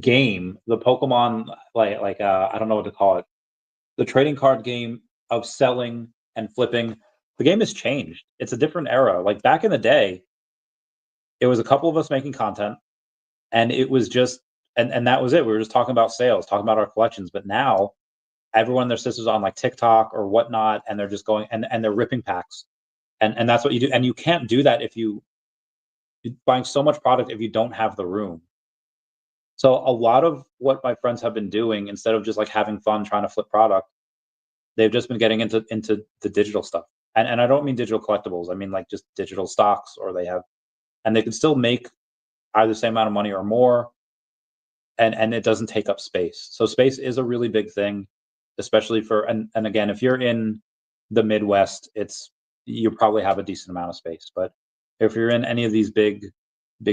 S1: game, the Pokemon I don't know what to call it, the trading card game of selling and flipping, the game has changed. It's a different era. Like back in the day, it was a couple of us making content, and it was just and that was it. We were just talking about sales, talking about our collections. But now everyone and their sisters on like TikTok or whatnot, and they're just going and they're ripping packs. And that's what you do. And you can't do that if you're buying so much product if you don't have the room. So a lot of what my friends have been doing, instead of just like having fun trying to flip product, they've just been getting into the digital stuff. And I don't mean digital collectibles. I mean like just digital stocks, or they can still make either the same amount of money or more, and it doesn't take up space. So space is a really big thing, especially for and again, if you're in the Midwest, you probably have a decent amount of space. But if you're in any of these big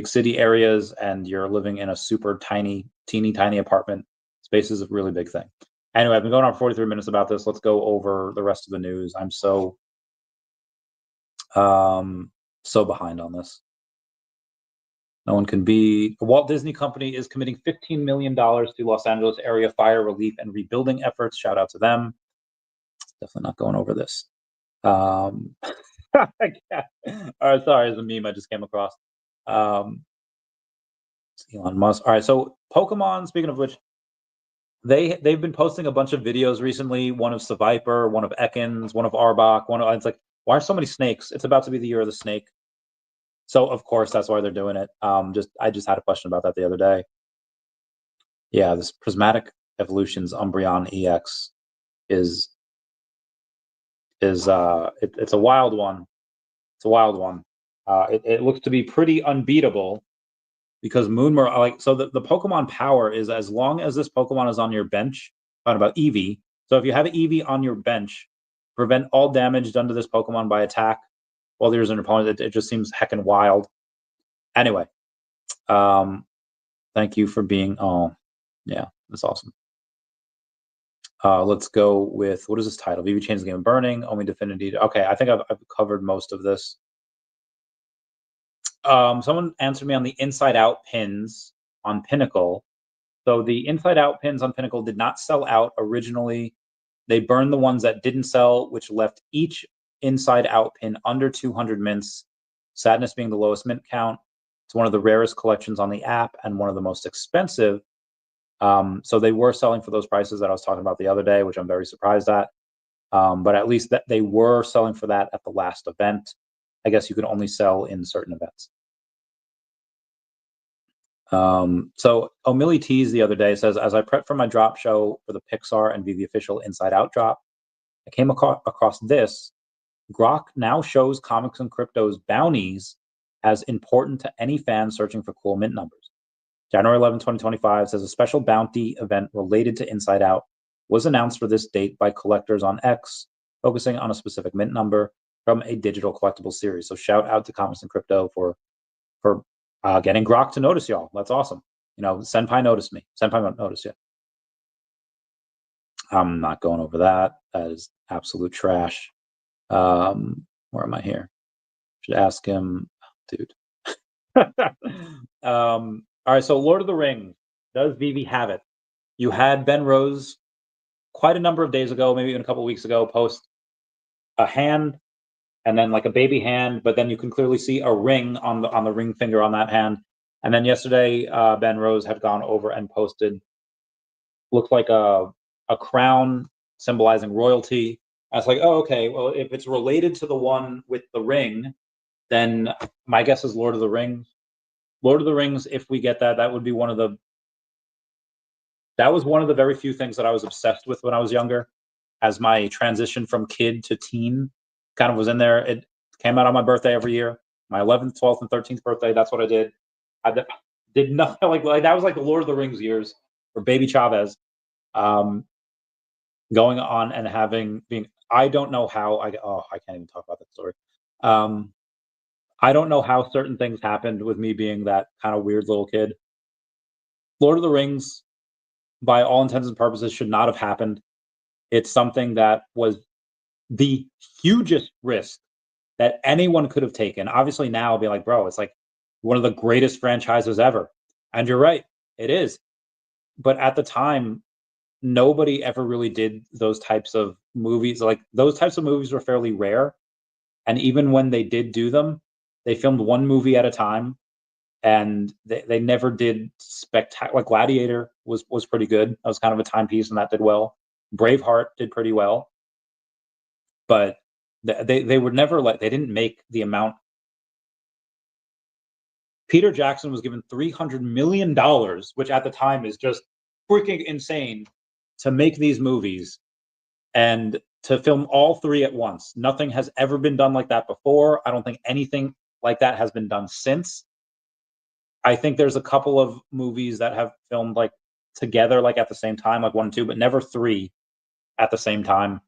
S1: city areas and you're living in a super teeny tiny apartment, space is a really big thing. Anyway, I've been going on for 43 minutes about this. Let's go over the rest of the news. I'm so behind on this. No one can be. The Walt Disney Company is committing $15 million to Los Angeles area fire relief and rebuilding efforts. Shout out to them. Definitely not going over this. All right, sorry, it's a meme I just came across. Elon Musk. All right, so Pokemon, speaking of which, they've been posting a bunch of videos recently. One of Seviper, one of Ekans, one of Arbok, it's like, why are so many snakes? It's about to be the year of the snake. So of course that's why they're doing it. I just had a question about that the other day. Yeah, this Prismatic Evolutions Umbreon EX it's a wild one. It's a wild one. It looks to be pretty unbeatable because Moonmer, so the Pokemon power is as long as this Pokemon is on your bench. Talking about Eevee. So if you have an Eevee on your bench, prevent all damage done to this Pokemon by attack while there's an opponent. It just seems heckin' wild. Anyway, thank you for being. Oh, yeah, that's awesome. Let's go with, what is this title? VeVe changed the game of burning. OMI Definity. Okay, I think I've covered most of this. Someone answered me on the inside out pins on Pinnacle. So the inside out pins on Pinnacle did not sell out originally. They burned the ones that didn't sell, which left each inside out pin under 200 mints. Sadness being the lowest mint count. It's one of the rarest collections on the app and one of the most expensive. So they were selling for those prices that I was talking about the other day, which I'm very surprised at. But at least that they were selling for that at the last event. I guess you can only sell in certain events. So O'Milly teased the other day, says, as I prepped for my drop show for the Pixar and VeVe official Inside Out drop, I came across this. Grok now shows comics and cryptos bounties as important to any fan searching for cool mint numbers. January 11, 2025 says a special bounty event related to Inside Out was announced for this date by collectors on X, focusing on a specific mint number from a digital collectible series. So shout out to comics and crypto for getting Grok to notice y'all. That's awesome. You know, Senpai noticed me. Senpai noticed you. I'm not going over that. That is absolute trash. Where am I here? Should ask him, dude. All right, so Lord of the Rings. Does VeVe have it? You had Ben Rose quite a number of days ago, maybe even a couple of weeks ago, post a hand and then like a baby hand, but then you can clearly see a ring on the ring finger on that hand. And then yesterday, Ben Rose had gone over and posted, looks like a crown symbolizing royalty. I was like, oh, okay, well, if it's related to the one with the ring, then my guess is Lord of the Rings. Lord of the Rings, if we get that, that would be that was one of the very few things that I was obsessed with when I was younger. As my transition from kid to teen kind of was in there. It came out on my birthday every year, my 11th, 12th, and 13th birthday. That's what I did. I did nothing like that was like the Lord of the Rings years for Baby Chavez. Going on and being, I don't know how I can't even talk about that story. I don't know how certain things happened with me being that kind of weird little kid. Lord of the Rings, by all intents and purposes, should not have happened. It's something that was the hugest risk that anyone could have taken. Obviously, now I'll be like, bro, it's like one of the greatest franchises ever. And you're right, it is. But at the time, nobody ever really did those types of movies. Like those types of movies were fairly rare. And even when they did do them, they filmed one movie at a time. And they never did spectacular. Like Gladiator was pretty good. That was kind of a timepiece, and that did well. Braveheart did pretty well, but they would never they didn't make the amount. Peter Jackson was given $300 million, which at the time is just freaking insane, to make these movies and to film all three at once. Nothing has ever been done like that before. I don't think anything like that has been done since. I think there's a couple of movies that have filmed like together, like at the same time, like 1 and 2, but never 3 at the same time.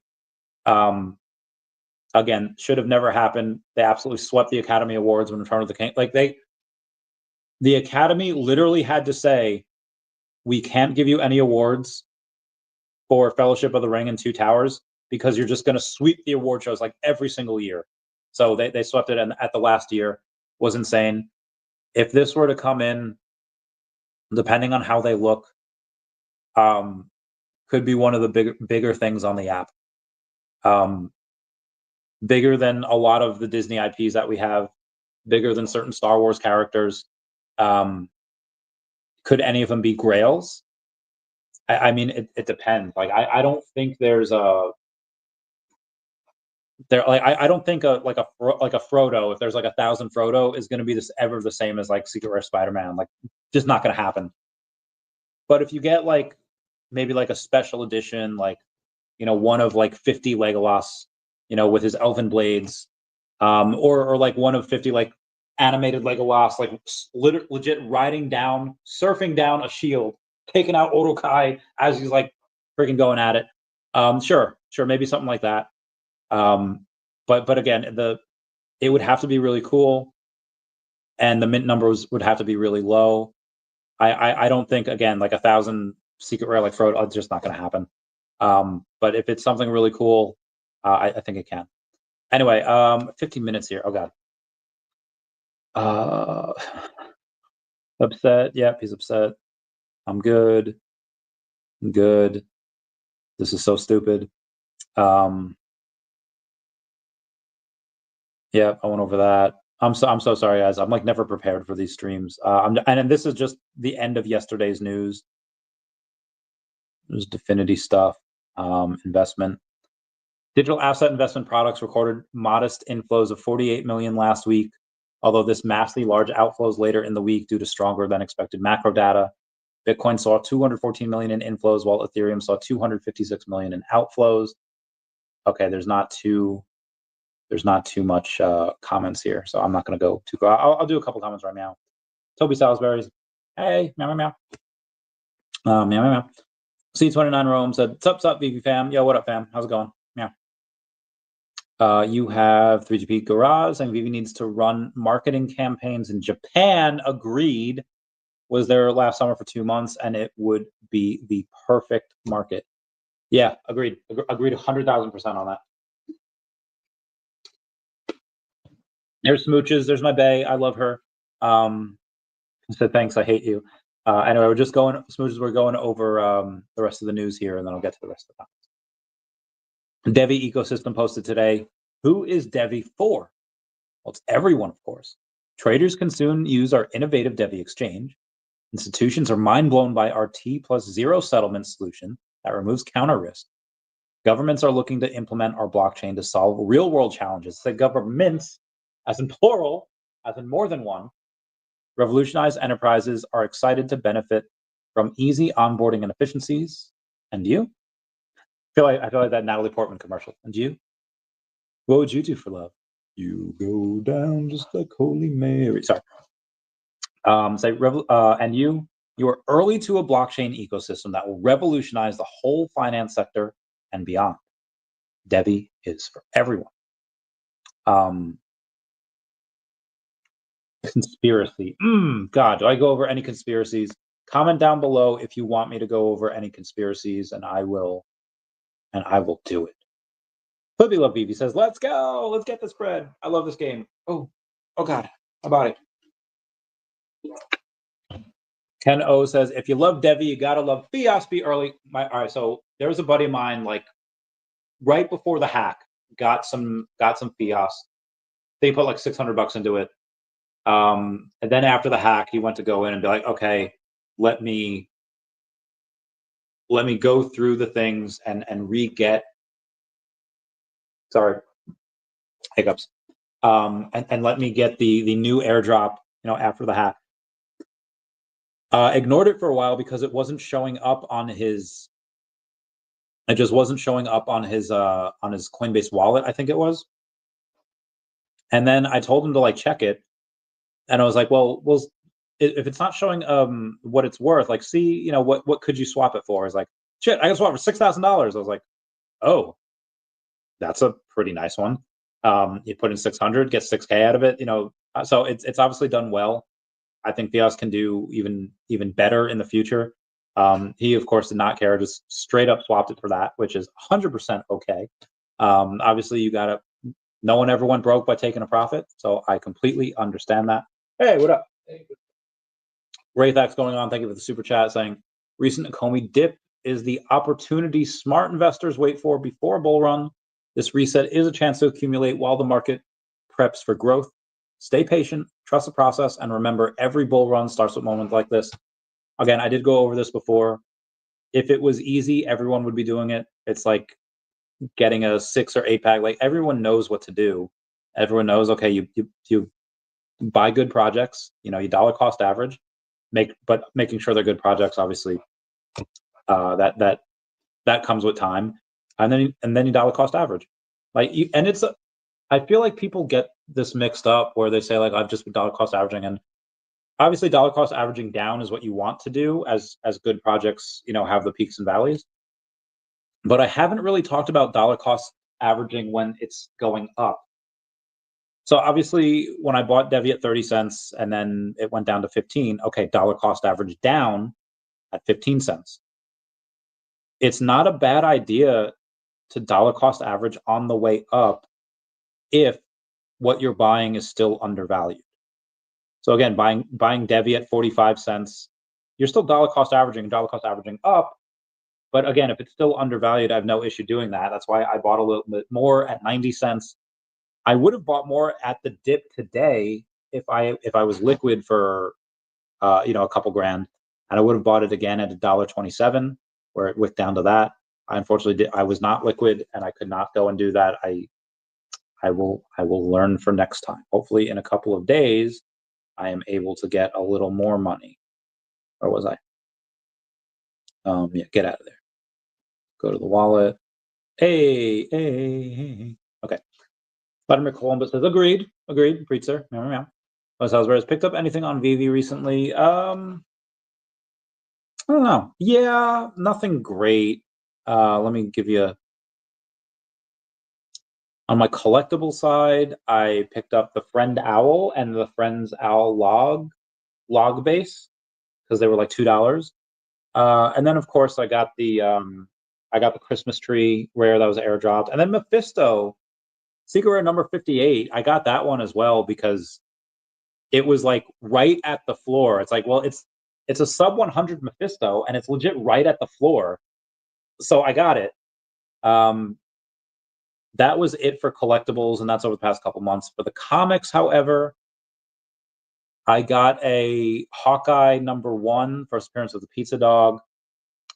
S1: Again, should have never happened. They absolutely swept the Academy Awards when Return of the King. Like the Academy literally had to say, we can't give you any awards for Fellowship of the Ring and Two Towers because you're just going to sweep the award shows like every single year. So they swept it, and at the last year was insane. If this were to come in, depending on how they look, could be one of the bigger things on the app. Bigger than a lot of the Disney IPs that we have, bigger than certain Star Wars characters. Could any of them be Grails? I mean, it depends. Like, I don't think there's a I don't think a Frodo, if there's like 1,000 Frodo, is going to be ever the same as like Secret Rare Spider-Man. Like, just not going to happen. But if you get like maybe like a special edition, like, you know, one of like 50 Legolas, you know, with his elven blades, or like one of 50 like animated Legolas, like legit surfing down a shield, taking out Orokai as he's like freaking going at it. Sure, maybe something like that. But again, it would have to be really cool, and the mint numbers would have to be really low. I don't think, again, like 1,000 Secret Rare like Frodo, it's just not going to happen. But if it's something really cool, I think it can. Anyway, 15 minutes here. Oh god. Upset. Yep, he's upset. I'm good. I'm good. This is so stupid. Yeah, I went over that. I'm so sorry, guys. I'm like never prepared for these streams. And this is just the end of yesterday's news. There's Definity stuff, investment. Digital asset investment products recorded modest inflows of 48 million last week, although this masked the large outflows later in the week due to stronger than expected macro data. Bitcoin saw 214 million in inflows, while Ethereum saw 256 million in outflows. Okay, there's not too much comments here, so I'm not going to go too far. I'll do a couple comments right now. Toby Salisbury's, hey, meow, meow, meow. Meow, meow, meow. C29 Rome said, sup, VeVe fam. Yo, what up, fam? How's it going? Meow. You have 3GP Garage saying VeVe needs to run marketing campaigns in Japan. Agreed. Was there last summer for 2 months, and it would be the perfect market. Yeah, agreed. Agreed 100,000% on that. There's Smooches. There's my bae. I love her. Said thanks. I hate you. Anyway, we're just going. Smooches. We're going over the rest of the news here, and then I'll get to the rest of the comments. DEVVE ecosystem posted today. Who is DEVVE for? Well, it's everyone, of course. Traders can soon use our innovative DEVVE exchange. Institutions are mind blown by our T+0 settlement solution that removes counter risk. Governments are looking to implement our blockchain to solve real world challenges. The governments, as in plural, as in more than one. Revolutionized enterprises are excited to benefit from easy onboarding and efficiencies. And you? I feel like that Natalie Portman commercial. And you? What would you do for love? You go down just like Holy Mary. Sorry. And you are early to a blockchain ecosystem that will revolutionize the whole finance sector and beyond. DEVVE is for everyone. Conspiracy. God, do I go over any conspiracies? Comment down below if you want me to go over any conspiracies, and I will do it. Flippy Love BB says, let's go. Let's get this bread. I love this game. Oh God, my body. Ken O says, if you love DEVVE, you gotta love Theos. Be early. All right, so there was a buddy of mine, like right before the hack, got some Theos. They put like $600 into it. And then after the hack, he went to go in and be like, okay, let me go through the things and re-get. Sorry, hiccups. And let me get the new airdrop, after the hack. Ignored it for a while because it wasn't showing up on his. It just wasn't showing up on his Coinbase wallet, I think it was. And then I told him to like check it, and I was like, well, if it's not showing what it's worth, like, see, what could you swap it for? I was like, shit, I can swap for $6,000. I was like, oh, that's a pretty nice one. You put in 600, get 6K out of it, so it's obviously done well. I think Theos can do even better in the future. He of course did not care, just straight up swapped it for that, which is 100% okay. Obviously no one ever went broke by taking a profit, so I completely understand that. Hey, what up? Hey. Raythax going on, thank you for the super chat, saying recent Ecomi dip is the opportunity smart investors wait for before a bull run. This reset is a chance to accumulate while the market preps for growth. Stay patient, trust the process, and remember, every bull run starts with moments like this. Again, I did go over this before. If it was easy, everyone would be doing it. It's like getting a 6 or 8 pack. Like, everyone knows what to do. Everyone knows, okay, you buy good projects, you dollar cost average, but making sure they're good projects, obviously, that comes with time, and then you dollar cost average, I feel like people get this mixed up where they say, like, I've just been dollar cost averaging, and obviously dollar cost averaging down is what you want to do as good projects, have the peaks and valleys. But I haven't really talked about dollar cost averaging when it's going up. So obviously, when I bought DEVVE at 30 cents and then it went down to 15, okay, dollar cost average down at 15 cents. It's not a bad idea to dollar cost average on the way up if what you're buying is still undervalued. So again, buying DEVVE at 45 cents, you're still dollar cost averaging up. But again, if it's still undervalued, I have no issue doing that. That's why I bought a little bit more at 90 cents. I would have bought more at the dip today if I was liquid for a couple grand, and I would have bought it again at $1.27, where it wicked down to that. I unfortunately I was not liquid, and I could not go and do that. I will learn for next time. Hopefully, in a couple of days, I am able to get a little more money. Or was I? Yeah, get out of there. Go to the wallet. Hey. Okay. Vladimir Columbus says, agreed, sir. Meow. Has picked up anything on VeVe recently? I don't know. Yeah, nothing great. Let me give you on my collectible side, I picked up the Friend Owl and the Friends Owl log base because they were like $2. And then of course I got the Christmas tree rare that was airdropped, and then Mephisto secret rare number 58. I got that one as well because it was like right at the floor. It's like, well, it's a sub 100 Mephisto and it's legit right at the floor, so I got it. That was it for collectibles, and that's over the past couple months. For the comics, however, I got a Hawkeye #1, first appearance of the Pizza Dog.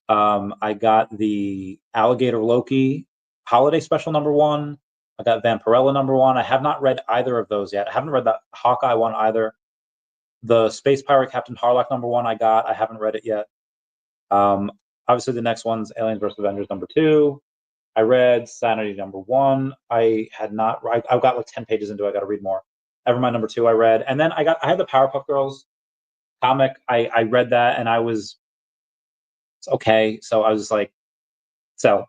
S1: I got the Alligator Loki holiday special #1. I got Vampirella #1. I have not read either of those yet. I haven't read that Hawkeye one either. The Space Pirate Captain Harlock #1 I got. I haven't read it yet. Obviously, the next one's Aliens vs. Avengers #2. I read Sanity #1. I had not. I've got like 10 pages into it. I got to read more. Evermind #2 I read, and then I had the Powerpuff Girls comic. I read that, and it's okay. So I was just like, so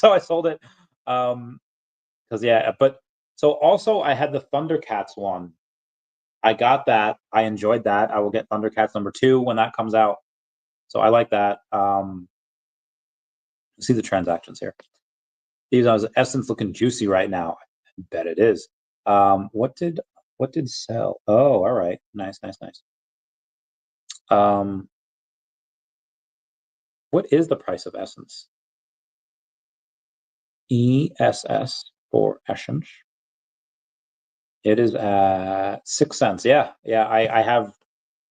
S1: I sold it. Because yeah, but so also I had the Thundercats one. I got that. I enjoyed that. I will get Thundercats #2 when that comes out. So I like that. See the transactions here. These are Essence looking juicy right now. I bet it is. What did sell? Oh, all right. Nice. What is the price of Essence? ESS for Essence. It is at 6 cents. Yeah. I have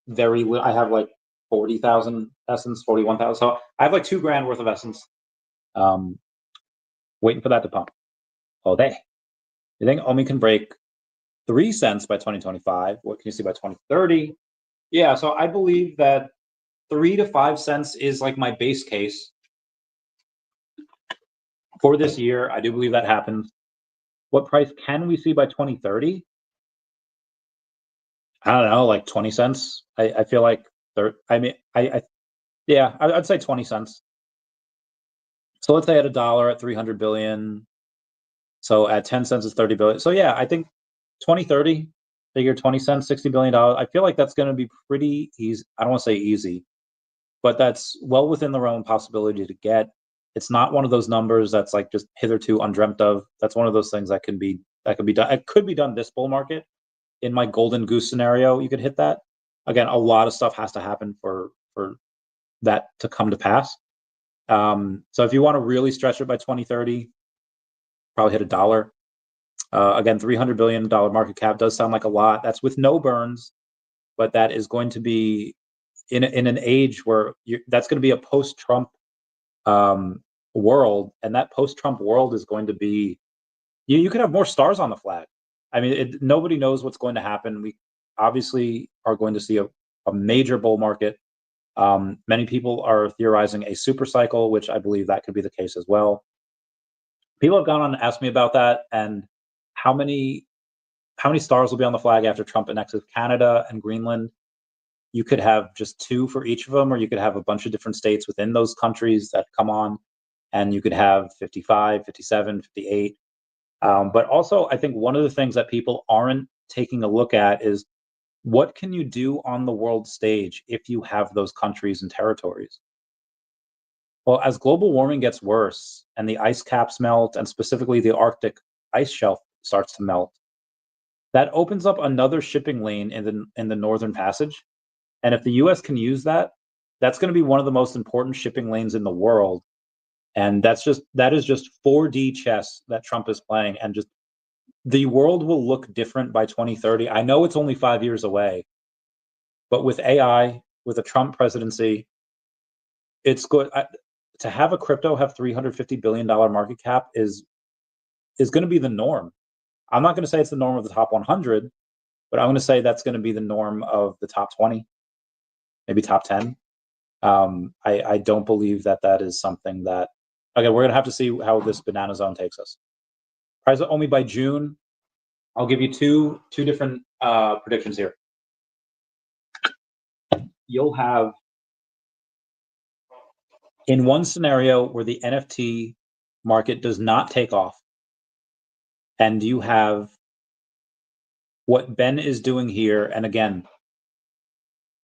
S1: I have like 40,000 Essence, 41,000. So I have like $2,000 worth of Essence. Waiting for that to pump. Oh, you think OMI can break 3 cents by 2025? What can you see by 2030? Yeah, so I believe that 3 to 5 cents is like my base case for this year. I do believe that happens. What price can we see by 2030? I don't know, like 20 cents. I feel like I'd say 20 cents. So let's say at $1 at 300 billion. So at 10 cents is 30 billion. So yeah, I think 2030, figure 20 cents, $60 billion. I feel like that's going to be pretty easy. I don't want to say easy, but that's well within the realm of possibility to get. It's not one of those numbers that's like just hitherto undreamt of. That's one of those things that can be done. It could be done this bull market. In my golden goose scenario, you could hit that. Again, a lot of stuff has to happen for that to come to pass. So if you want to really stretch it by 2030, probably hit $1. Again, $300 billion market cap does sound like a lot. That's with no burns, but that is going to be in an age where that's going to be a post-Trump world, and that post-Trump world is going to be you could have more stars on the flag. I mean, nobody knows what's going to happen. We obviously are going to see a major bull market. Many people are theorizing a super cycle, which I believe that could be the case as well. People have gone on and asked me about that and how many stars will be on the flag after Trump annexes Canada and Greenland. You could have just 2 for each of them, or you could have a bunch of different states within those countries that come on, and you could have 55, 57, 58. But also, I think one of the things that people aren't taking a look at is what can you do on the world stage if you have those countries and territories? Well, as global warming gets worse and the ice caps melt, and specifically the Arctic ice shelf starts to melt, that opens up another shipping lane in the Northern Passage. And if the US can use that, that's going to be one of the most important shipping lanes in the world. And that is just 4D chess that Trump is playing. And just the world will look different by 2030. I know it's only 5 years away, but with AI, with a Trump presidency, it's good to have a crypto have $350 billion market cap is going to be the norm. I'm not going to say it's the norm of the top 100, but I'm going to say that's going to be the norm of the top 20, maybe top 10. I don't believe that is something that, okay, we're going to have to see how this banana zone takes us. Price of OMI by June. I'll give you two different predictions here. You'll have, in one scenario where the NFT market does not take off, and you have what Ben is doing here, and again,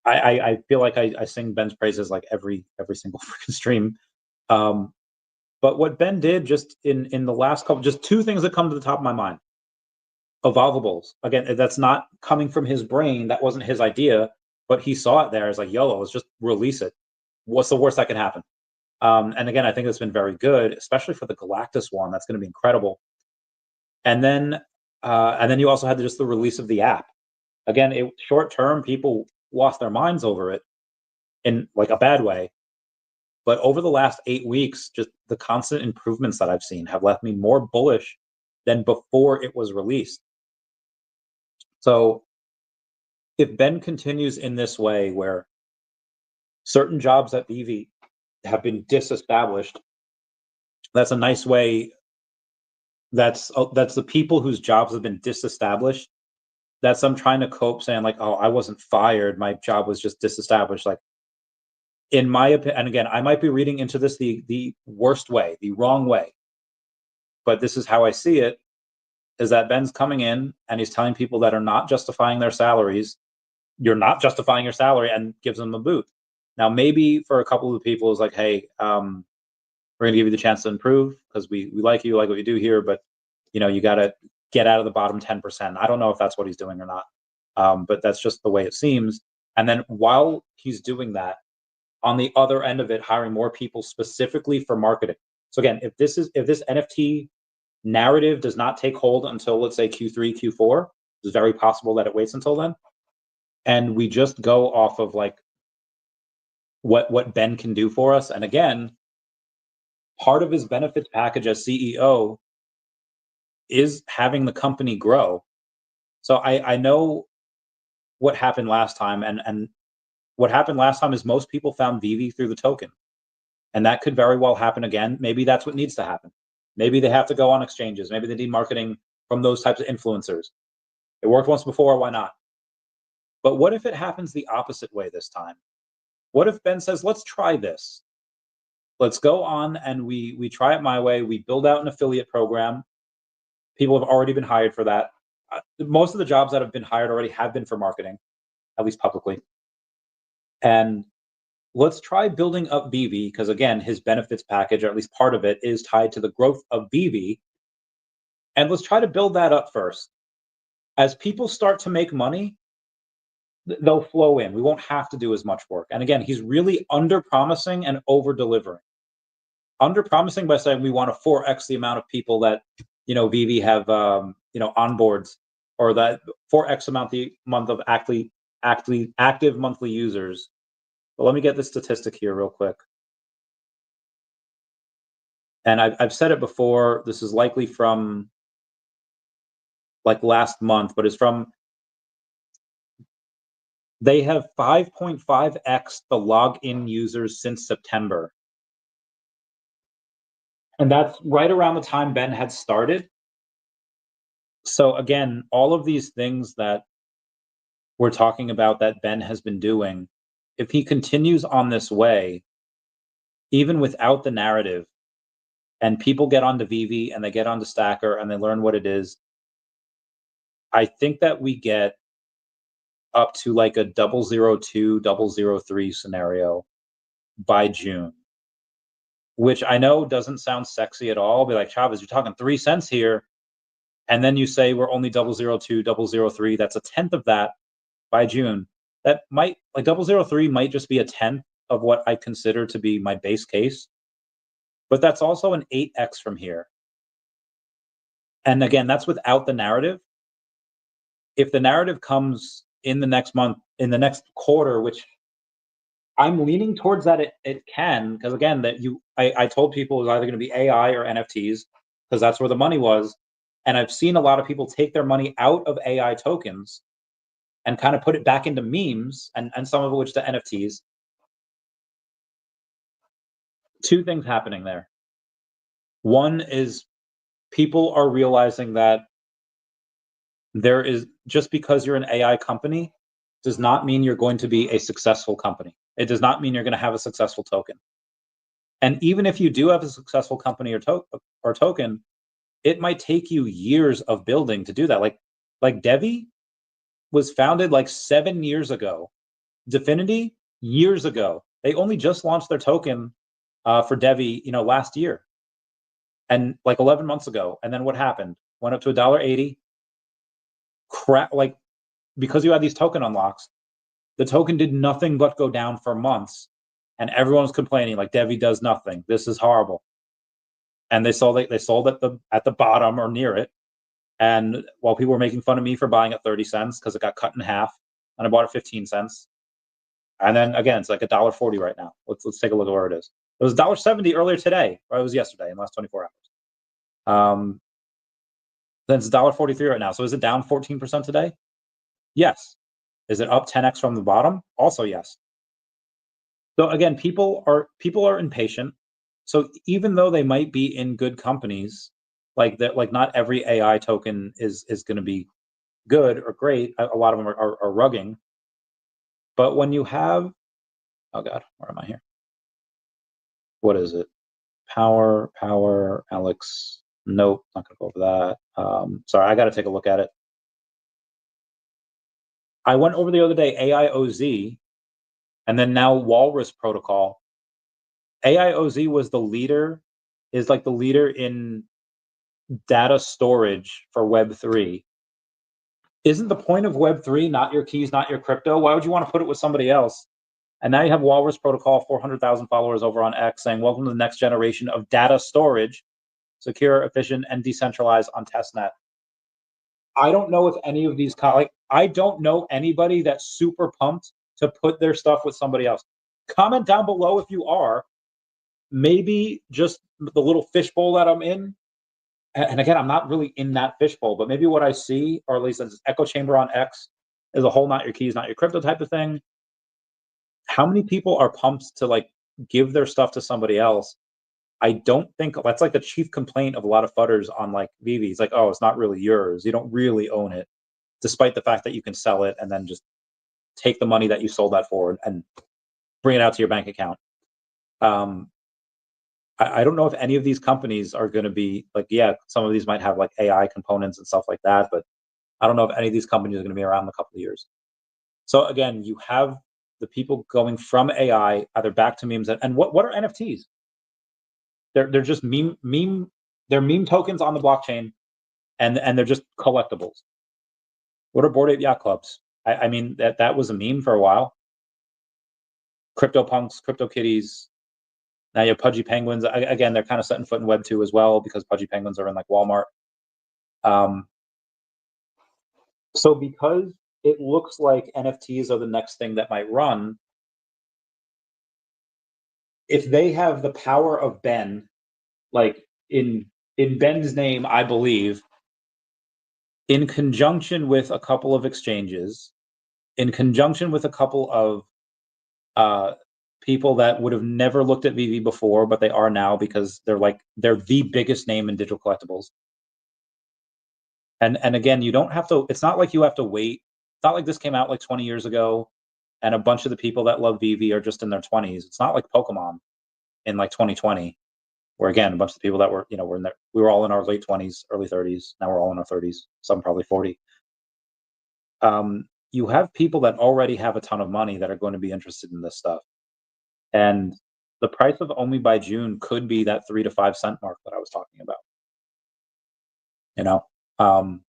S1: I feel like I sing Ben's praises like every single freaking stream. But what Ben did just in the last couple, just two things that come to the top of my mind. Evolvables. Again, that's not coming from his brain. That wasn't his idea, but he saw it there. It's like, YOLO, let's just release it. What's the worst that can happen? And again, I think it's been very good, especially for the Galactus one. That's going to be incredible. And then you also had just the release of the app. Again, short term, people lost their minds over it in like a bad way. But over the last 8 weeks, just the constant improvements that I've seen have left me more bullish than before it was released. So if Ben continues in this way, where certain jobs at VeVe have been disestablished, that's a nice way. That's the people whose jobs have been disestablished. That's them trying to cope, saying like, "Oh, I wasn't fired. My job was just disestablished." Like, in my opinion, and again, I might be reading into this the worst way, the wrong way, but this is how I see it. Is that Ben's coming in and he's telling people that are not justifying their salaries, you're not justifying your salary, and gives them a boot. Now, maybe for a couple of the people, it's like, hey, we're going to give you the chance to improve because we like you, like what you do here, but you got to get out of the bottom 10%. I don't know if that's what he's doing or not, but that's just the way it seems. And then while he's doing that, on the other end of it, hiring more people specifically for marketing. So again, if this NFT narrative does not take hold until, let's say, Q3, Q4, it's very possible that it waits until then, and we just go off of like what Ben can do for us. And again, part of his benefits package as CEO is having the company grow. So I know what happened last time, and what happened last time is most people found VeVe through the token, and that could very well happen again. Maybe that's what needs to happen. Maybe they have to go on exchanges. Maybe they need marketing from those types of influencers. It worked once before, why not? But what if it happens the opposite way this time? What if Ben says, let's try this? Let's go on and we try it my way. We build out an affiliate program. People have already been hired for that. Most of the jobs that have been hired already have been for marketing, at least publicly. And let's try building up VeVe, because again, his benefits package, or at least part of it, is tied to the growth of VeVe. And let's try to build that up first. As people start to make money, they'll flow in. We won't have to do as much work. And again, he's really under-promising and over-delivering. Under-promising by saying we want to 4x the amount of people that VeVe have onboards, or that 4x amount the month of active monthly users. But let me get the statistic here real quick. And I've said it before. This is likely from like last month, but it's from. They have 5.5x the login users since September. And that's right around the time Ben had started. So again, all of these things that we're talking about that Ben has been doing, if he continues on this way, even without the narrative, and people get onto VeVe and they get onto Stacker and they learn what it is, I think that we get up to like a 002, 003 scenario by June, which I know doesn't sound sexy at all. I'll be like, Chavez, you're talking 3 cents here. and then you say we're only 002, 003, that's a tenth of that by June. That might, like 003 might just be a tenth of what I consider to be my base case, but that's also an 8x from here. And again, that's without the narrative. If the narrative comes in the next month, in the next quarter, which I'm leaning towards that it can, because again, I told people it was either going to be AI or NFTs, because that's where the money was. And I've seen a lot of people take their money out of AI tokens and kind of put it back into memes, and some of which to NFTs. Two things happening there. One is people are realizing that there is, just because you're an AI company does not mean you're going to be a successful company. It does not mean you're going to have a successful token. And even if you do have a successful company or token, it might take you years of building to do that. Like DEVVE was founded like 7 years ago. Definity, years ago. They only just launched their token for DEVVE, last year, and like 11 months ago. And then what happened? Went up to $1.80. Like, because you had these token unlocks, the token did nothing but go down for months, and everyone was complaining like DEVVE does nothing. This is horrible. And they sold at the bottom or near it. And while people were making fun of me for buying at 30 cents because it got cut in half, and I bought at 15 cents. And then again, it's like $1.40 right now. Let's take a look at where it is. It was $1.70 earlier today, or it was yesterday in the last 24 hours. Then it's $1.43 right now. So is it down 14% today? Yes. Is it up 10x from the bottom? Also yes. So again, people are impatient. So even though they might be in good companies, like that, like not every AI token is going to be good or great. A lot of them are rugging. But when you have, oh God, where am I here? What is it? Power, Alex. Nope, not gonna go over that. Sorry, I got to take a look at it. I went over the other day AIOZ, and then now Walrus Protocol. AIOZ was the leader, is like the leader in data storage for Web3. Isn't the point of Web3 not your keys, not your crypto? Why would you want to put it with somebody else? And now you have Walrus Protocol, 400,000 followers over on X, saying, welcome to the next generation of data storage, secure, efficient, and decentralized on testnet. I don't know if any of these, I don't know anybody that's super pumped to put their stuff with somebody else. Comment down below if you are. Maybe just the little fishbowl that I'm in. And again, I'm not really in that fishbowl, but maybe what I see, or at least as echo chamber on X, is a whole not your keys, not your crypto type of thing. How many people are pumped to like give their stuff to somebody else? I don't think that's like the chief complaint of a lot of fudders on like VeVe. It's like, oh, it's not really yours. You don't really own it, despite the fact that you can sell it and then just take the money that you sold that for and bring it out to your bank account. I don't know if any of these companies are going to be like, yeah, some of these might have like AI components and stuff like that, but I don't know if any of these companies are going to be around in a couple of years. So again, you have the people going from AI either back to memes, and what are NFTs? They're just they're meme tokens on the blockchain, and they're just collectibles. What are Bored Ape Yacht Clubs? I mean that was a meme for a while. Crypto punks, crypto kitties. Now you have Pudgy Penguins. Again, they're kind of setting foot in Web 2 as well, because Pudgy Penguins are in like Walmart. So because it looks like NFTs are the next thing that might run, if they have the power of Ben, like in Ben's name, I believe, in conjunction with a couple of exchanges, in conjunction with a couple of people that would have never looked at VeVe before, but they are now because they're the biggest name in digital collectibles. And again, you don't have to. It's not like you have to wait. It's not like this came out like 20 years ago, and a bunch of the people that love VeVe are just in their 20s. It's not like Pokemon in like 2020, where again a bunch of the people that were we were all in our late 20s, early 30s. Now we're all in our 30s. Some probably 40. You have people that already have a ton of money that are going to be interested in this stuff. And the price of OMI by June could be that 3 to 5 cent mark that I was talking about. So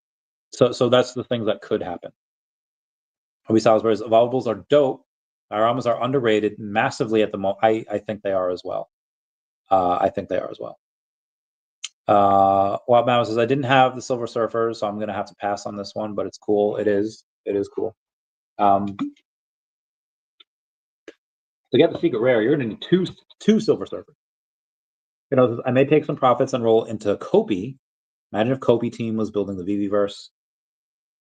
S1: that's the things that could happen. Obi Salisbury's evolvables are dope. Dioramas are underrated massively at the moment. I think they are as well. I think they are as well. Wild Mouse says, I didn't have the Silver Surfer, so I'm going to have to pass on this one, but it's cool. It is cool. To get the secret rare, you're going to need two Silver Surfers. You know, I may take some profits and roll into Kopi. Imagine if Kopi team was building the VeVe-verse.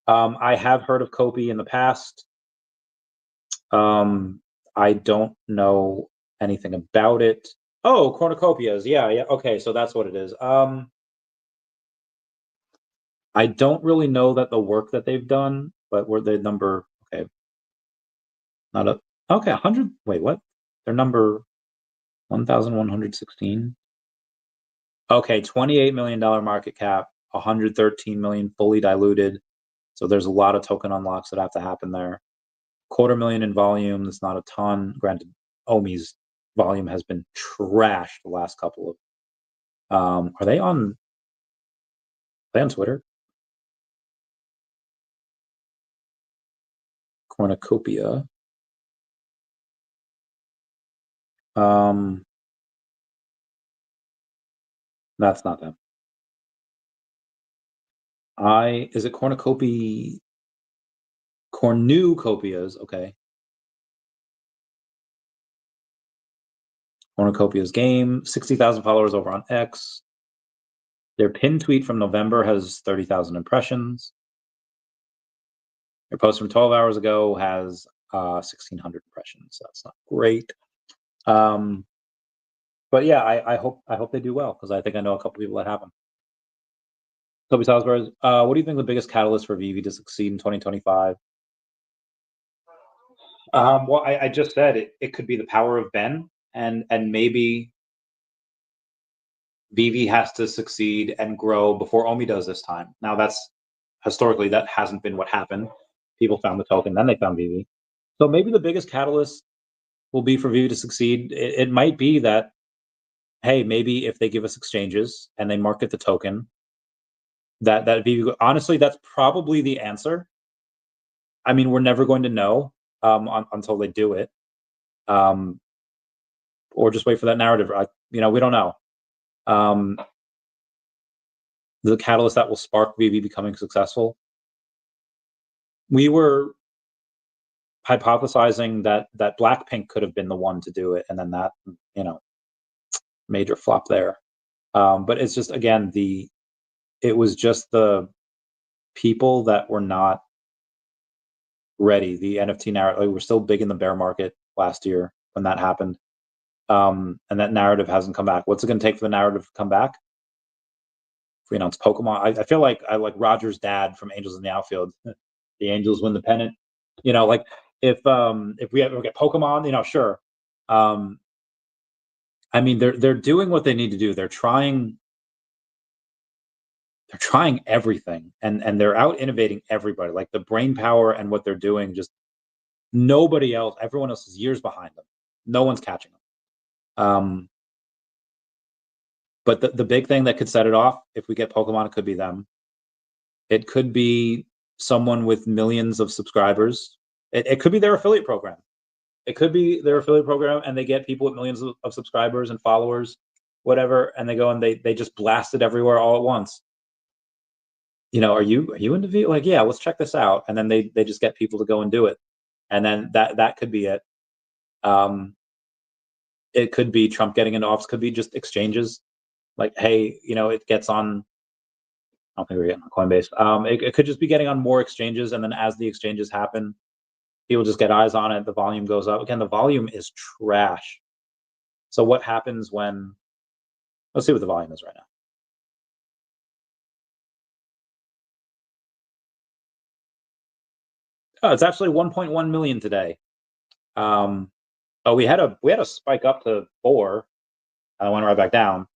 S1: I have heard of Kopi in the past. I don't know anything about it. Oh, cornucopias. Yeah. Okay, so that's what it is. I don't really know that the work that they've done, but were they number okay? Not a okay. 100. Wait, what? They're number 1,116. Okay, $28 million market cap, 113 million fully diluted. So there's a lot of token unlocks that have to happen there. 250,000 in volume. That's not a ton. Granted, OMI's volume has been trashed the last couple of. Are they on Twitter? Cornucopia. That's not them. Is it cornucopias? Cornucopias, okay. Cornucopias game, 60,000 followers over on X. Their pinned tweet from November has 30,000 impressions. Their post from 12 hours ago has 1,600 impressions. That's not great. But yeah, I hope they do well because I think I know a couple people that have them. Toby Salisbury, what do you think the biggest catalyst for VeVe to succeed in 2025? Well, I just said it could be the power of Ben, and maybe VeVe has to succeed and grow before OMI does this time. Now, that's historically that hasn't been what happened. People found the token, then they found VeVe. So maybe the biggest catalyst will be for VeVe to succeed. It might be that, hey, maybe if they give us exchanges and they market the token, that VeVe. Honestly, that's probably the answer. I mean, we're never going to know until they do it, or just wait for that narrative. We don't know. The catalyst that will spark VeVe becoming successful. We were hypothesizing that Blackpink could have been the one to do it, and then that major flop there. But it's just again it was just the people that were not ready. The NFT narrative, we're still big in the bear market last year when that happened, and that narrative hasn't come back. What's it going to take for the narrative to come back? If we announce Pokemon, I feel like I like Roger's dad from Angels in the Outfield. The Angels win the pennant. Like if we get Pokemon, sure. I mean, they're doing what they need to do. They're trying everything, and they're out innovating everybody. Like the brain power and what they're doing, just nobody else. Everyone else is years behind them. No one's catching them. But the big thing that could set it off, if we get Pokemon, it could be them. It could be someone with millions of subscribers. It could be their affiliate program. It could be their affiliate program, and they get people with millions of subscribers and followers, whatever, and they go and they just blast it everywhere all at once. Are you into VeVe? Like, yeah, let's check this out, and then they just get people to go and do it, and then that could be it. It could be Trump getting into office. Could be just exchanges. Like, hey, it gets on. I don't think we're getting on Coinbase. It could just be getting on more exchanges, and then as the exchanges happen, people just get eyes on it. The volume goes up. Again, the volume is trash. So what happens when? Let's see what the volume is right now. Oh, it's actually 1.1 million today. We had a spike up to 4. I went right back down.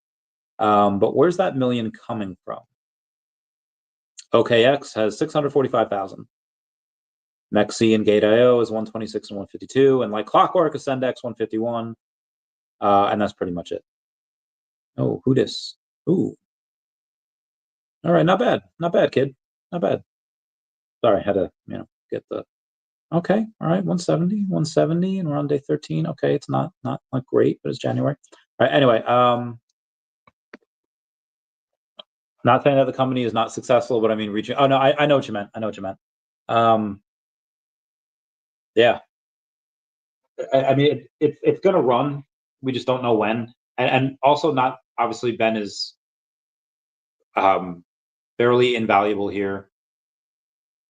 S1: But where's that million coming from? OKX has 645,000. Mexi and Gate.io is 126 and 152, and like clockwork, Ascendex 151, and that's pretty much it. Oh, who dis? Ooh. All right, not bad. Not bad, kid. Not bad. Sorry, I had to, get the okay. All right, 170, and we're on day 13. Okay, it's not great, but it's January. All right, anyway, not saying that the company is not successful, but I mean reaching. Oh no, I know what you meant. I know what you meant. Um, yeah, I mean it's gonna run. We just don't know when, and also not obviously Ben is um fairly invaluable here.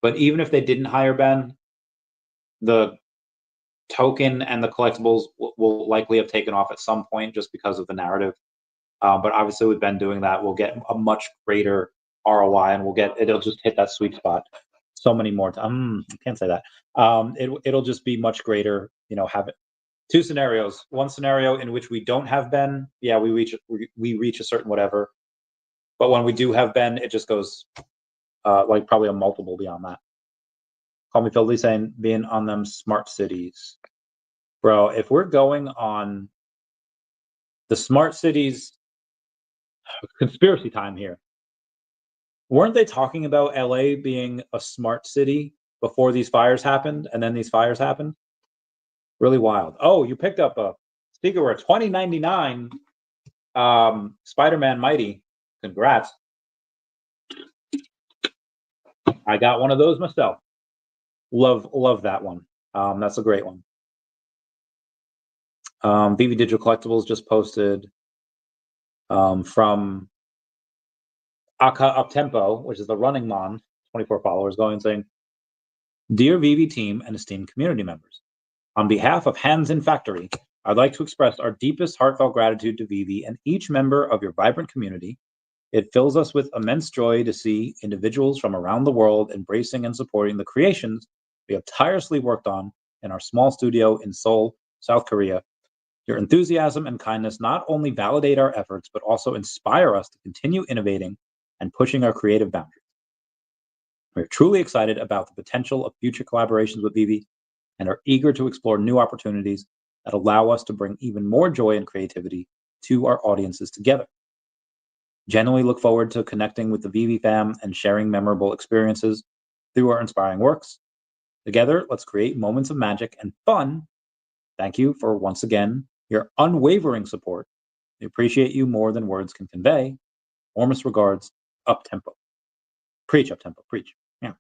S1: But even if they didn't hire Ben, the token and the collectibles will likely have taken off at some point just because of the narrative. But obviously, with Ben doing that, we'll get a much greater ROI, and it'll just hit that sweet spot so many more times. I can't say that. It'll just be much greater. Have it two scenarios. One scenario in which we don't have Ben, yeah, we reach a certain whatever. But when we do have Ben, it just goes like probably a multiple beyond that. Call me filthy saying being on them smart cities. Bro, if we're going on the smart cities conspiracy time here, weren't they talking about LA being a smart city before these fires happened, and then these fires happened? Really wild. Oh, you picked up a speaker 2099 Spider-Man Mighty. Congrats. I got one of those myself. Love that one. That's a great one. VeVe Digital Collectibles just posted from Aka Uptempo, which is the running mon, 24 followers, going saying, "Dear VeVe team and esteemed community members, on behalf of Hands in Factory, I'd like to express our deepest heartfelt gratitude to VeVe and each member of your vibrant community. It fills us with immense joy to see individuals from around the world embracing and supporting the creations we have tirelessly worked on in our small studio in Seoul, South Korea. Your enthusiasm and kindness not only validate our efforts, but also inspire us to continue innovating and pushing our creative boundaries. We're truly excited about the potential of future collaborations with VeVe and are eager to explore new opportunities that allow us to bring even more joy and creativity to our audiences together. Genuinely look forward to connecting with the VeVe fam and sharing memorable experiences through our inspiring works. Together, let's create moments of magic and fun. Thank you for once again your unwavering support. We appreciate you more than words can convey. Warmest regards, Uptempo." Preach, Uptempo, preach. Yeah.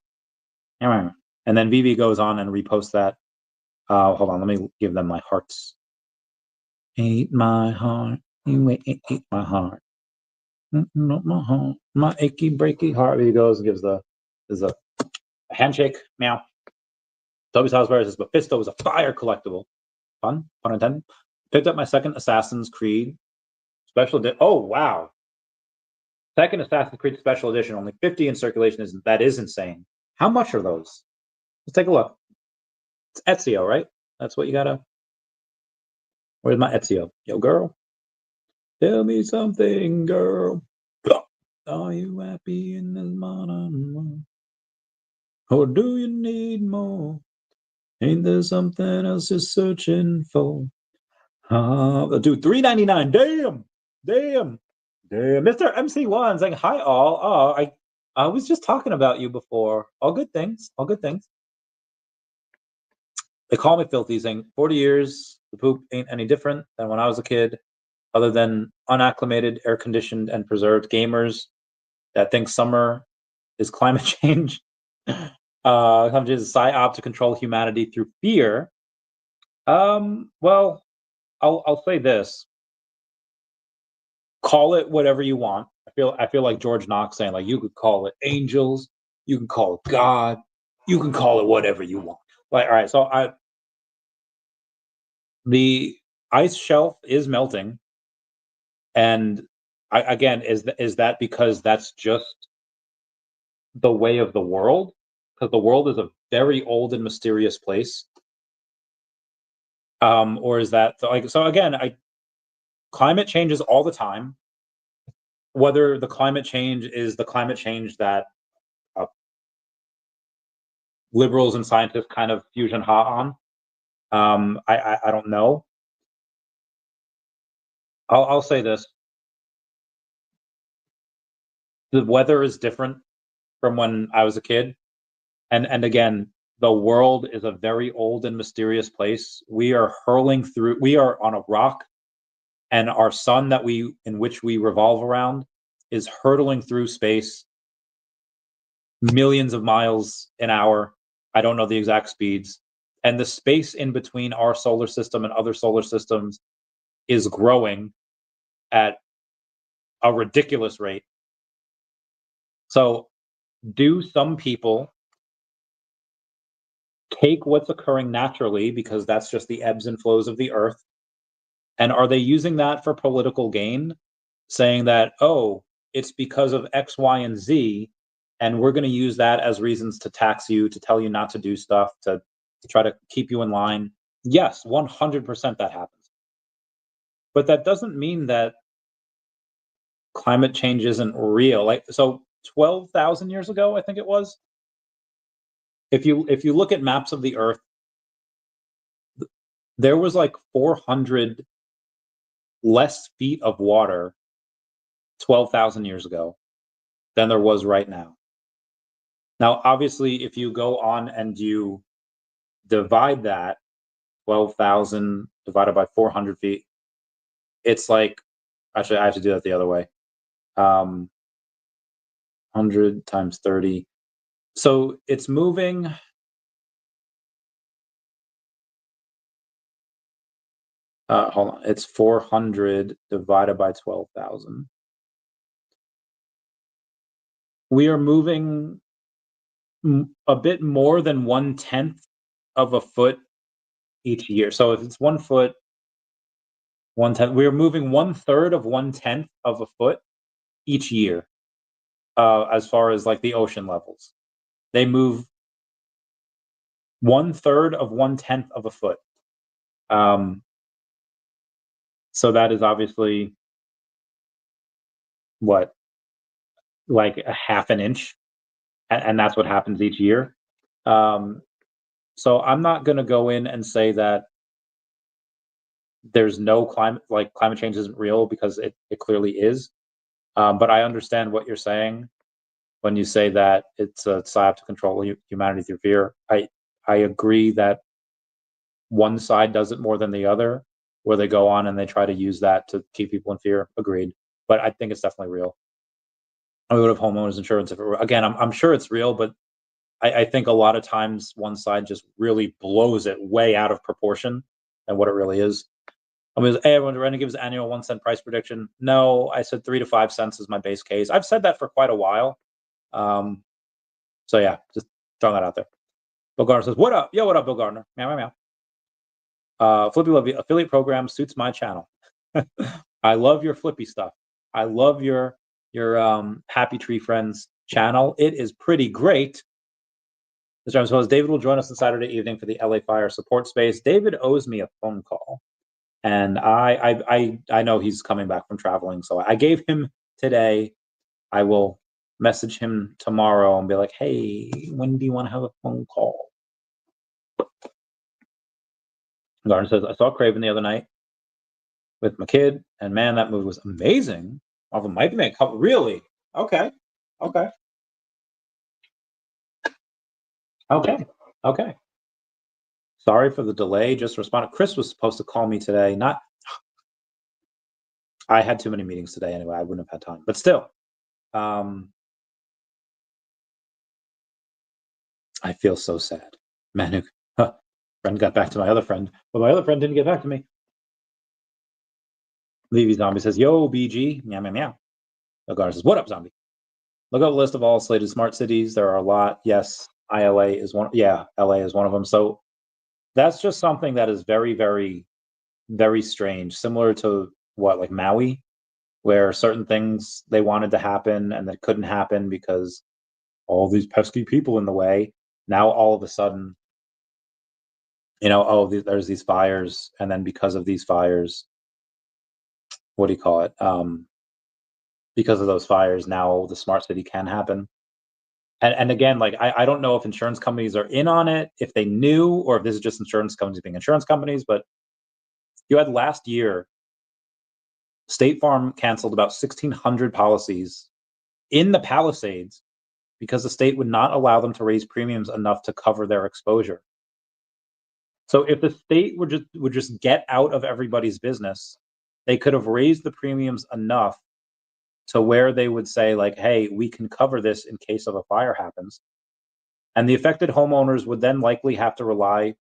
S1: And then VeVe goes on and reposts that. Hold on, let me give them my hearts. Ate my heart, you ate my heart. Not my heart, my achy breaky heart. He goes and gives a handshake. Meow. Toby's House Bear says Mephisto is a fire collectible. Pun intended. Picked up my second Assassin's Creed special edition. Oh wow! Second Assassin's Creed special edition, only 50 in circulation. That is insane. How much are those? Let's take a look. It's Ezio, right? That's what you gotta. Where's my Ezio? Yo, girl. Tell me something, girl. Are you happy in this modern world? Or do you need more? Ain't there something else you're searching for? Dude, $3.99. Damn. Mr. MC1 saying hi all. Oh, I was just talking about you before. All good things. All good things. They call me filthy, saying 40 years, the poop ain't any different than when I was a kid, other than unacclimated, air conditioned, and preserved gamers that think summer is climate change. Climate change is a psyop to control humanity through fear. Well, I'll say this. Call it whatever you want. I feel like George Knox saying, like, you could call it angels, you can call it God, you can call it whatever you want. Like, all right, so the ice shelf is melting, and again, is that because that's just the way of the world? Because the world is a very old and mysterious place. Or is that so again, climate changes all the time. Whether the climate change is the climate change that liberals and scientists kind of fusion hot on, I don't know. I'll say this: The weather is different from when I was a kid. And again, the world is a very old and mysterious place. We are hurling through, we are on a rock, and our sun in which we revolve around is hurtling through space millions of miles an hour. I don't know the exact speeds. And the space in between our solar system and other solar systems is growing at a ridiculous rate. So, do some people take what's occurring naturally, because that's just the ebbs and flows of the earth, and are they using that for political gain, saying that, oh, it's because of X, Y, and Z, and we're going to use that as reasons to tax you, to tell you not to do stuff, to try to keep you in line? Yes, 100% that happens. But that doesn't mean that climate change isn't real. Like, so 12,000 years ago, I think it was, if you look at maps of the earth, there was like 400 less feet of water 12,000 years ago than there was right now. Now, obviously, if you go on and you divide that 12,000 divided by 400 feet, it's like, actually, I have to do that the other way. 100 times 30. So it's moving. Hold on. It's 400 divided by 12,000. We are moving a bit more than 1/10 of a foot each year. So if it's 1 foot, 1/10, we are moving 1/3 of 1/10 of a foot each year. As far as like the ocean levels, they move 1/3 of 1/10 of a foot. Um, so that is obviously what, like a half an inch, and that's what happens each year. Um, so I'm not going to go in and say that there's no climate change isn't real, because it clearly is. But I understand what you're saying when you say that it's a slap to control humanity through fear. I agree that one side does it more than the other, where they go on and they try to use that to keep people in fear. Agreed. But I think it's definitely real. I would have homeowners insurance if it were, again, I'm sure it's real, but I think a lot of times one side just really blows it way out of proportion than what it really is. I mean, hey, everyone, Rennie gives annual 1 cent price prediction. No, I said 3 to 5 cents is my base case. I've said that for quite a while. So yeah, just throwing that out there. Bill Gardner says, "What up? Yo, what up, Bill Gardner? Meow, meow, meow. Flippy Love affiliate program suits my channel. I love your Flippy stuff. I love your Happy Tree Friends channel. It is pretty great." Mr. James Wells, David will join us on Saturday evening for the LA Fire support space. David owes me a phone call, and I know he's coming back from traveling, so I gave him today. I will message him tomorrow and be like, "Hey, when do you want to have a phone call?" Garden says, "I saw Craven the other night with my kid, and man, that movie was amazing." Marvel might be making a couple. Really? Okay. Okay. Okay. Okay. Sorry for the delay. Just responded. Chris was supposed to call me today. Not. I had too many meetings today anyway. I wouldn't have had time. But still, I feel so sad. Man, friend got back to my other friend, but my other friend didn't get back to me. Levy Zombie says, "Yo, BG, meow meow meow." Lagar says, "What up, Zombie? Look up a list of all slated smart cities. There are a lot. Yes, ILA is one. Yeah, LA is one of them. So that's just something that is very, very, very strange. Similar to what, like Maui, where certain things they wanted to happen and that couldn't happen because all these pesky people in the way. Now all of a sudden, there's these fires, and then because of these fires, what do you call it? Because of those fires, now the smart city can happen. And again, like I don't know if insurance companies are in on it, if they knew, or if this is just insurance companies being insurance companies. But you had last year, State Farm canceled about 1,600 policies in the Palisades because the state would not allow them to raise premiums enough to cover their exposure. So if the state would just get out of everybody's business, they could have raised the premiums enough to where they would say, like, hey, we can cover this in case of a fire happens. And the affected homeowners would then likely have to rely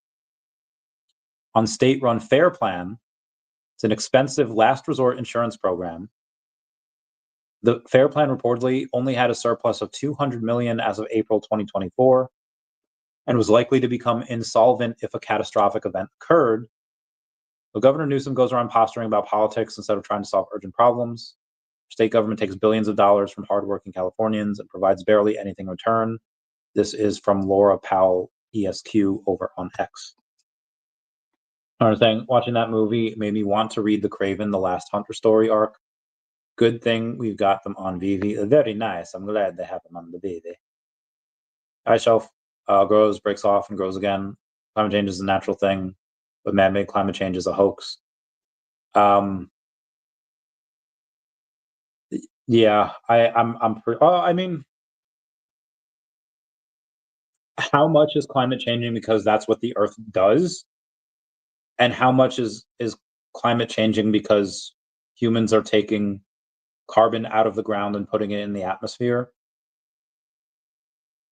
S1: on state-run Fair Plan. It's an expensive last resort insurance program. The Fair Plan reportedly only had a surplus of $200 million as of April 2024 and was likely to become insolvent if a catastrophic event occurred. But Governor Newsom goes around posturing about politics instead of trying to solve urgent problems. State government takes billions of dollars from hardworking Californians and provides barely anything in return. This is from Laura Powell, ESQ, over on X. Another thing, watching that movie made me want to read the Craven, The Last Hunter story arc. Good thing we've got them on VeVe. Very nice. I'm glad they have them on the VeVe. Ice shelf grows, breaks off, and grows again. Climate change is a natural thing, but man-made climate change is a hoax. Yeah, I'm pretty. I mean, how much is climate changing because that's what the Earth does, and how much is climate changing because humans are taking carbon out of the ground and putting it in the atmosphere?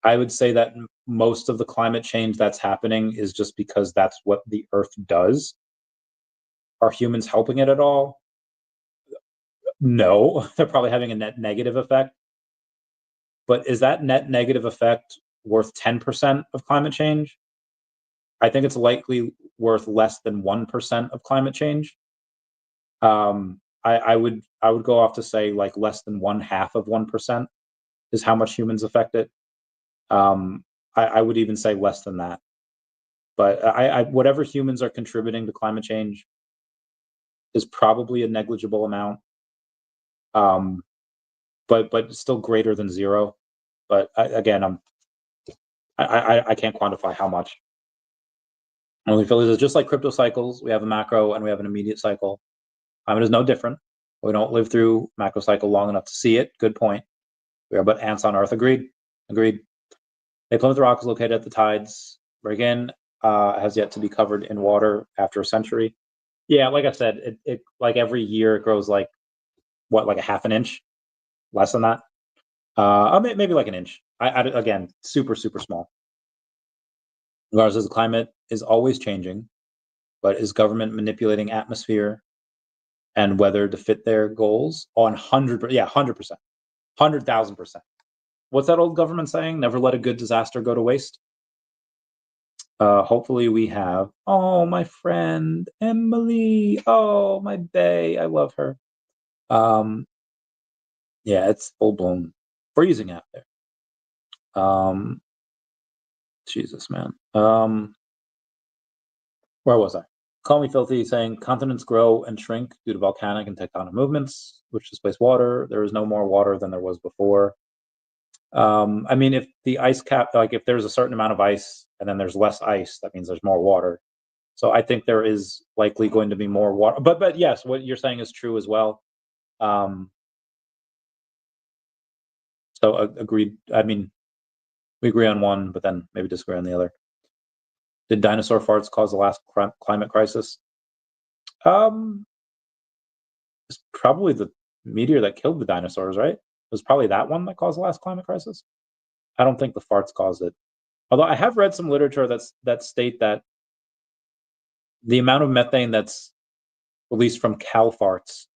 S1: I would say that most of the climate change that's happening is just because that's what the Earth does. Are humans helping it at all? No, they're probably having a net negative effect. But is that net negative effect worth 10% of climate change? I think it's likely worth less than 1% of climate change. I would go off to say like less than 1/2 of 1% is how much humans affect it. I would even say less than that. But whatever humans are contributing to climate change is probably a negligible amount. But still greater than zero. But again, I can't quantify how much. Only Phillies is just like crypto cycles. We have a macro and we have an immediate cycle. Climate is no different. We don't live through macro cycle long enough to see it. Good point. We are but ants on Earth. Agreed. They Plymouth Rock is located at the tides. Reagan has yet to be covered in water after a century. Yeah, like I said, it like every year it grows like what, like a half an inch, less than that. Maybe like an inch. Again, super small. Regardless, the climate is always changing, but is government manipulating atmosphere and weather to fit their goals? On 100%, yeah, 100%, 100,000%. What's that old government saying? Never let a good disaster go to waste. Hopefully we have. Oh, my friend Emily. Oh, my bae. I love her. Yeah, it's full blown freezing out there. Jesus, man. Where was I? Call me filthy, saying continents grow and shrink due to volcanic and tectonic movements, which displace water. There is no more water than there was before. I mean, if the ice cap, like if there's a certain amount of ice and then there's less ice, that means there's more water. So I think there is likely going to be more water. But yes, what you're saying is true as well. So agreed. I mean, we agree on one, but then maybe disagree on the other. Did dinosaur farts cause the last climate crisis? It's probably the meteor that killed the dinosaurs, right? It was probably that one that caused the last climate crisis. I don't think the farts caused it. Although I have read some literature that state that the amount of methane that's released from cow farts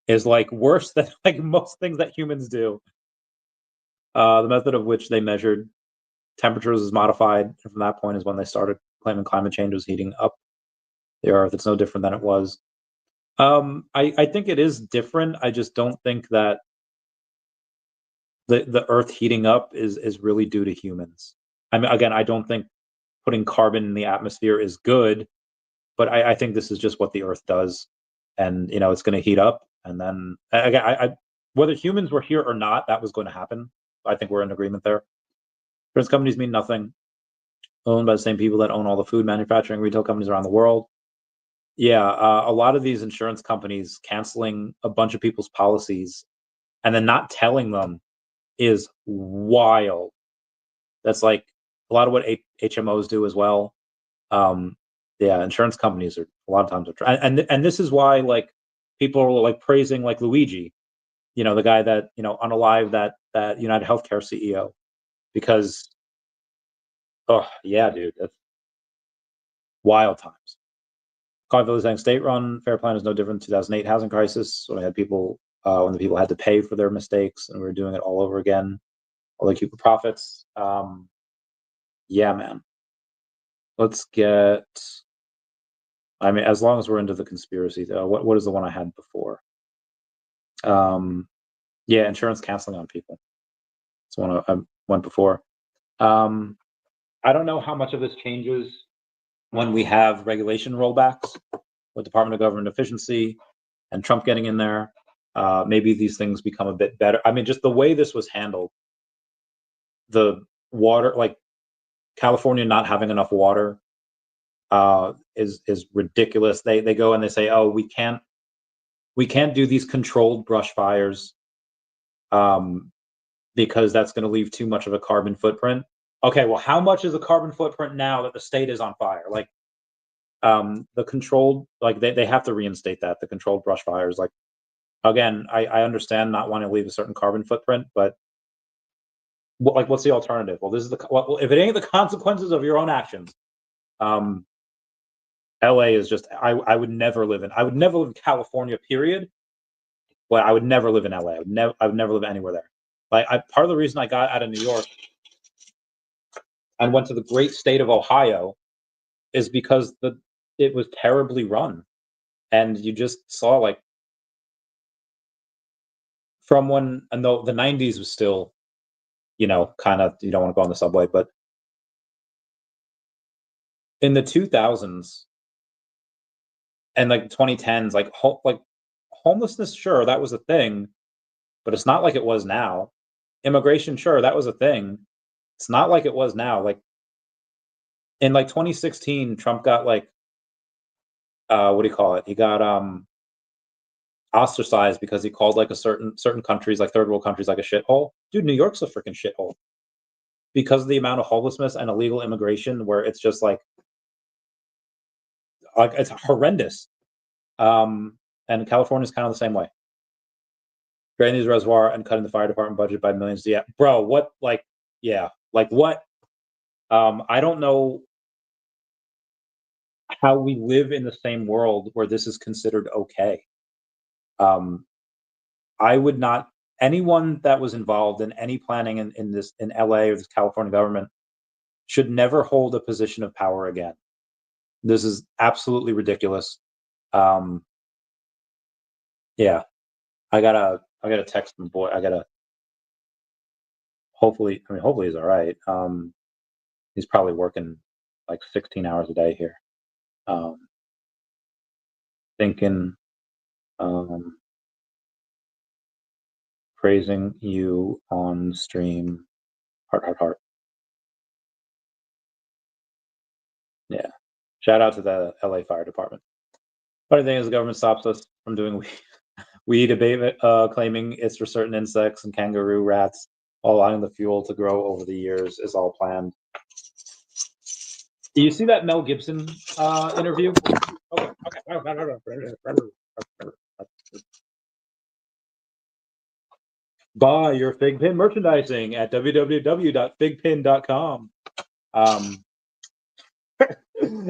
S1: is like worse than like most things that humans do. The method of which they measured temperatures is modified, and from that point is when they started claiming climate change was heating up the Earth. It's no different than it was. I think it is different. I just don't think that the Earth heating up is really due to humans. I mean, again, I don't think putting carbon in the atmosphere is good, but I think this is just what the Earth does, and it's going to heat up, and then again, whether humans were here or not, that was going to happen. I think we're in agreement there. Insurance companies mean nothing. Owned by the same people that own all the food manufacturing retail companies around the world. Yeah, a lot of these insurance companies canceling a bunch of people's policies and then not telling them is wild. That's like a lot of what HMOs do as well. Yeah, insurance companies are a lot of times and this is why like people are like praising like Luigi, the guy that unalived that United Healthcare CEO, because oh yeah, dude, that's wild times. Carville is saying state-run fair plan is no different. 2008 housing crisis when we had people when the people had to pay for their mistakes, and we were doing it all over again. All they keep the profits. Yeah, man. Let's get. I mean, as long as we're into the conspiracy, though, what is the one I had before? Yeah, insurance canceling on people. That's one I went before. I don't know how much of this changes when we have regulation rollbacks with Department of Government Efficiency and Trump getting in there. Maybe these things become a bit better. I mean, just the way this was handled, the water, like California not having enough water, is ridiculous. They go and they say, oh, we can't do these controlled brush fires because that's going to leave too much of a carbon footprint. Okay, well, how much is the carbon footprint now that the state is on fire? Like, the controlled, like they have to reinstate that, the controlled brush fires. Like, again, I understand not wanting to leave a certain carbon footprint, but what's the alternative? Well, this is if it ain't the consequences of your own actions. LA is just, I would never live in California, period. But I would never live in LA. I would never live anywhere there. Like, part of the reason I got out of New York and went to the great state of Ohio is because it was terribly run, and you just saw like from when, and though the 90s was still, kind of, you don't want to go on the subway, but in the 2000s and like 2010s, like homelessness, sure, that was a thing, but it's not like it was now. Immigration, sure, that was a thing. It's not like it was now. Like in like 2016, Trump got like what do you call it? He got ostracized because he called like a certain countries, like third world countries, like a shithole. Dude, New York's a freaking shithole because of the amount of homelessness and illegal immigration, where it's just like it's horrendous. And California's kind of the same way. Draining the reservoir and cutting the fire department budget by millions. Yeah, bro, what? Like, yeah, like what? I don't know how we live in the same world where this is considered okay. I would not, anyone that was involved in any planning in this, in LA or this California government, should never hold a position of power again. This is absolutely ridiculous. Yeah, I gotta text my boy. Hopefully he's all right. He's probably working like 16 hours a day here. Thinking, praising you on stream. Heart. Yeah. Shout out to the LA Fire Department. Funny thing is, the government stops us from doing weed abatement, claiming it's for certain insects and kangaroo rats, while allowing the fuel to grow over the years is all planned. Do you see that Mel Gibson interview? Okay. Buy your FigPin merchandising at www.figpin.com.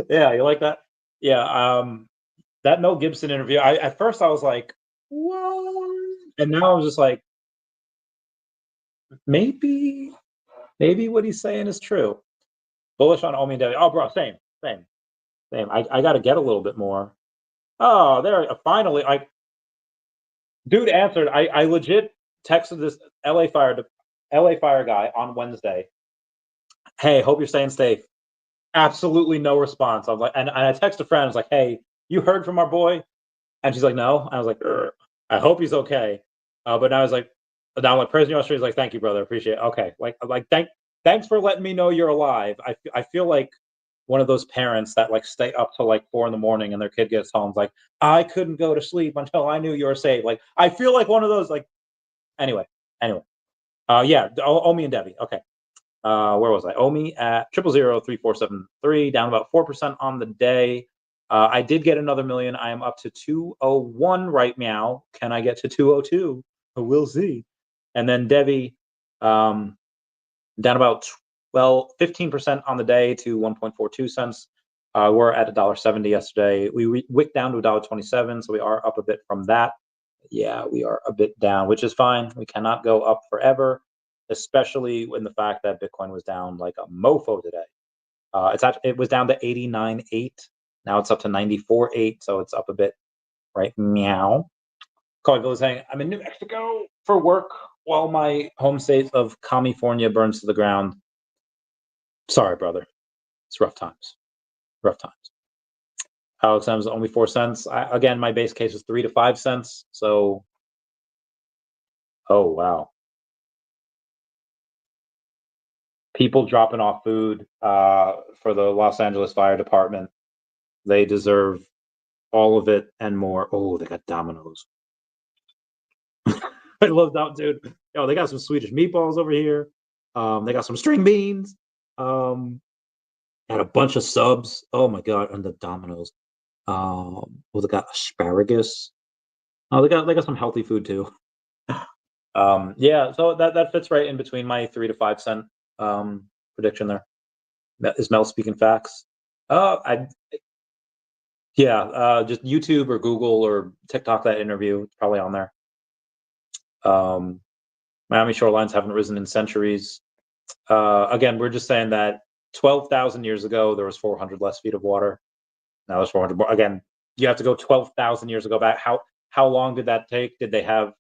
S1: Yeah, you like that? Yeah. That Mel Gibson interview. At first I was like, what? And now I'm just like, maybe what he's saying is true. Bullish on OMI and DEVVE. Oh, bro, same. I got to get a little bit more. Oh, there. Finally, dude answered. I legit texted this LA Fire guy on Wednesday. Hey, hope you're staying safe. Absolutely no response. I was like, and I texted a friend. I was like, hey, you heard from our boy? And she's like, no. And I was like, I hope he's okay. But now I was like, President Australia is like, thank you, brother, appreciate it. Okay, thanks for letting me know you're alive. I feel like one of those parents that like stay up till like 4 a.m. and their kid gets home, like, I couldn't go to sleep until I knew you were safe. Like, I feel like one of those, like, Anyway. Yeah, OMI and DEVVE. Okay. Where was I? OMI at 0003473, down about 4% on the day. I did get another million. I am up to 201 right now. Can I get to 202? We'll see. And then DEVVE, down about 15% on the day to 1.42 cents. We're at $1.70 yesterday. We wicked down to $1.27, so we are up a bit from that. Yeah, we are a bit down, which is fine. We cannot go up forever, especially when the fact that Bitcoin was down like a mofo today. It was down to 89.8. Now it's up to 94.8, so it's up a bit. Right meow. Collectibles saying, I'm in New Mexico for work while my home state of California burns to the ground. Sorry, brother. It's rough times. Rough times. Alex M's only 4 cents. Again, my base case is 3 to 5 cents. So, oh wow. People dropping off food for the Los Angeles Fire Department. They deserve all of it and more. Oh, they got Domino's. I love that, dude. Yo, they got some Swedish meatballs over here. They got some string beans. Got a bunch of subs. Oh my god, and the Domino's. Well, they got asparagus. Oh, they got some healthy food too. Yeah, so that fits right in between my 3 to 5 cent prediction there. Is Mel speaking facts? Just YouTube or Google or TikTok that interview. It's probably on there. Miami shorelines haven't risen in centuries. Again, we're just saying that 12,000 years ago there was 400 less feet of water. Now there's 400 more. Again, you have to go 12,000 years ago back. How long did that take? Did they have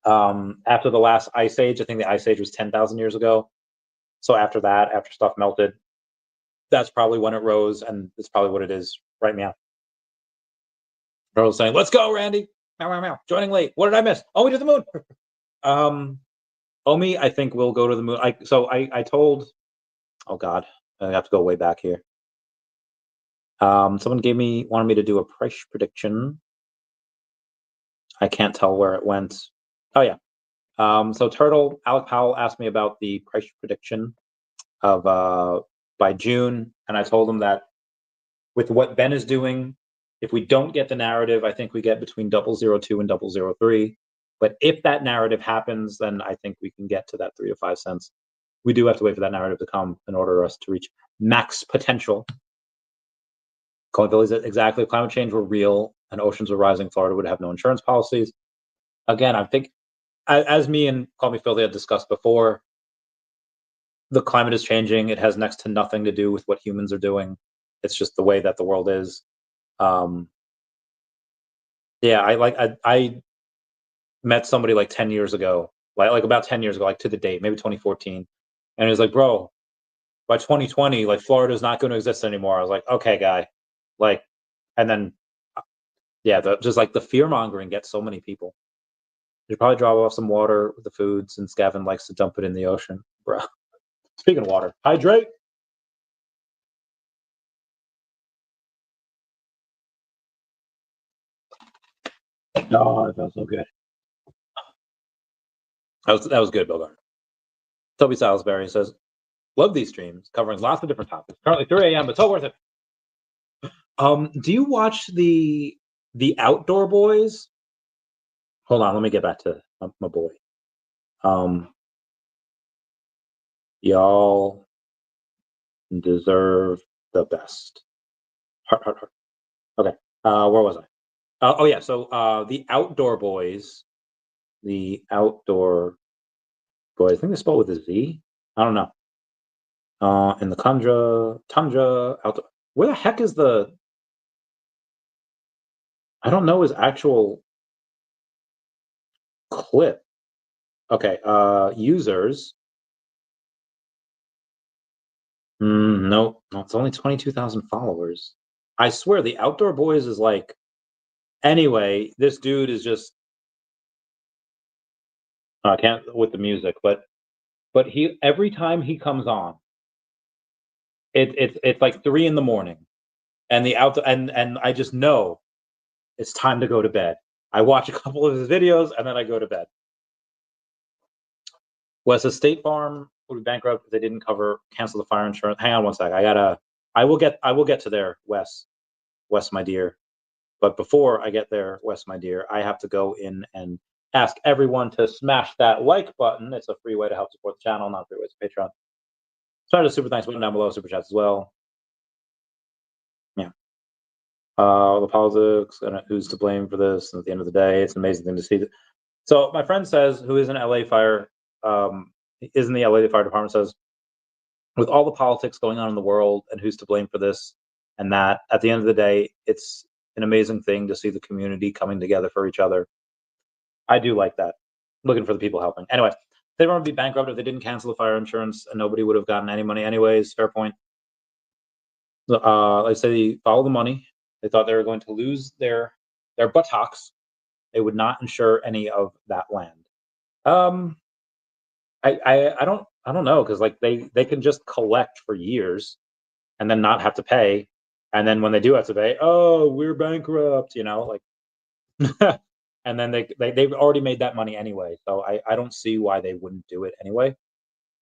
S1: after the last ice age? I think the ice age was 10,000 years ago. So after that, after stuff melted, that's probably when it rose, and it's probably what it is right now. Earl's saying, "Let's go, Randy! Meow, meow, meow. Joining late. What did I miss? Oh, we did the moon." OMI, I think will go to the moon. I told. Oh God, I have to go way back here. Someone wanted me to do a price prediction. I can't tell where it went. Oh yeah. So Turtle, Alec Powell asked me about the price prediction of by June, and I told him that with what Ben is doing, if we don't get the narrative, I think we get between 0.002 and 0.003. But if that narrative happens, then I think we can get to that 3 to 5 cents. We do have to wait for that narrative to come in order for us to reach max potential. Collectibles, exactly. If climate change were real and oceans were rising, Florida would have no insurance policies. Again, I think, as me and Call Me Filthy had discussed before, the climate is changing. It has next to nothing to do with what humans are doing. It's just the way that the world is. I met somebody like 10 years ago, like about 10 years ago, like to the date, maybe 2014. And he was like, bro, by 2020, like Florida's not going to exist anymore. I was like, okay, guy. Like, and then, just like the fear mongering gets so many people. You probably drop off some water with the food since Gavin likes to dump it in the ocean, bro. Speaking of water, hydrate. Oh, that felt so good. That was good, Bogart. Toby Salisbury says, love these streams covering lots of different topics. Currently 3 a.m., but so worth it. Do you watch the Outdoor Boys? Hold on, let me get back to my boy. Y'all deserve the best. Heart. Okay, where was I? So the Outdoor Boys. The Outdoor Boys. I think they spell with a Z. I don't know. In the tundra, outdoor. Where the heck is the? I don't know his actual clip. Okay, users. No, it's only 22,000 followers. I swear the Outdoor Boys is like. Anyway, this dude is just. I can't with the music, but he every time he comes on, it's like 3 a.m, and the outdoor and I just know it's time to go to bed. I watch a couple of his videos and then I go to bed. Wes, State Farm would be bankrupt if they didn't cancel the fire insurance. Hang on one sec. I will get to there, Wes, my dear. But before I get there, Wes, my dear, I have to go in and ask everyone to smash that like button. It's a free way to help support the channel, not a free way to Patreon. Start a super thanks button down below, super chats as well. Yeah. The politics and who's to blame for this. And at the end of the day, it's an amazing thing to see. So my friend says, who is in LA Fire, is in the LA Fire Department, says, with all the politics going on in the world and who's to blame for this and that, at the end of the day, it's an amazing thing to see the community coming together for each other. I do like that. Looking for the people helping. Anyway, they don't want to be bankrupt if they didn't cancel the fire insurance and nobody would have gotten any money anyways. Fair point. Like I say, follow the money. They thought they were going to lose their buttocks. They would not insure any of that land. I don't know, because like they can just collect for years and then not have to pay, and then when they do have to pay, oh, we're bankrupt, like and then they've already made that money anyway. So I don't see why they wouldn't do it anyway.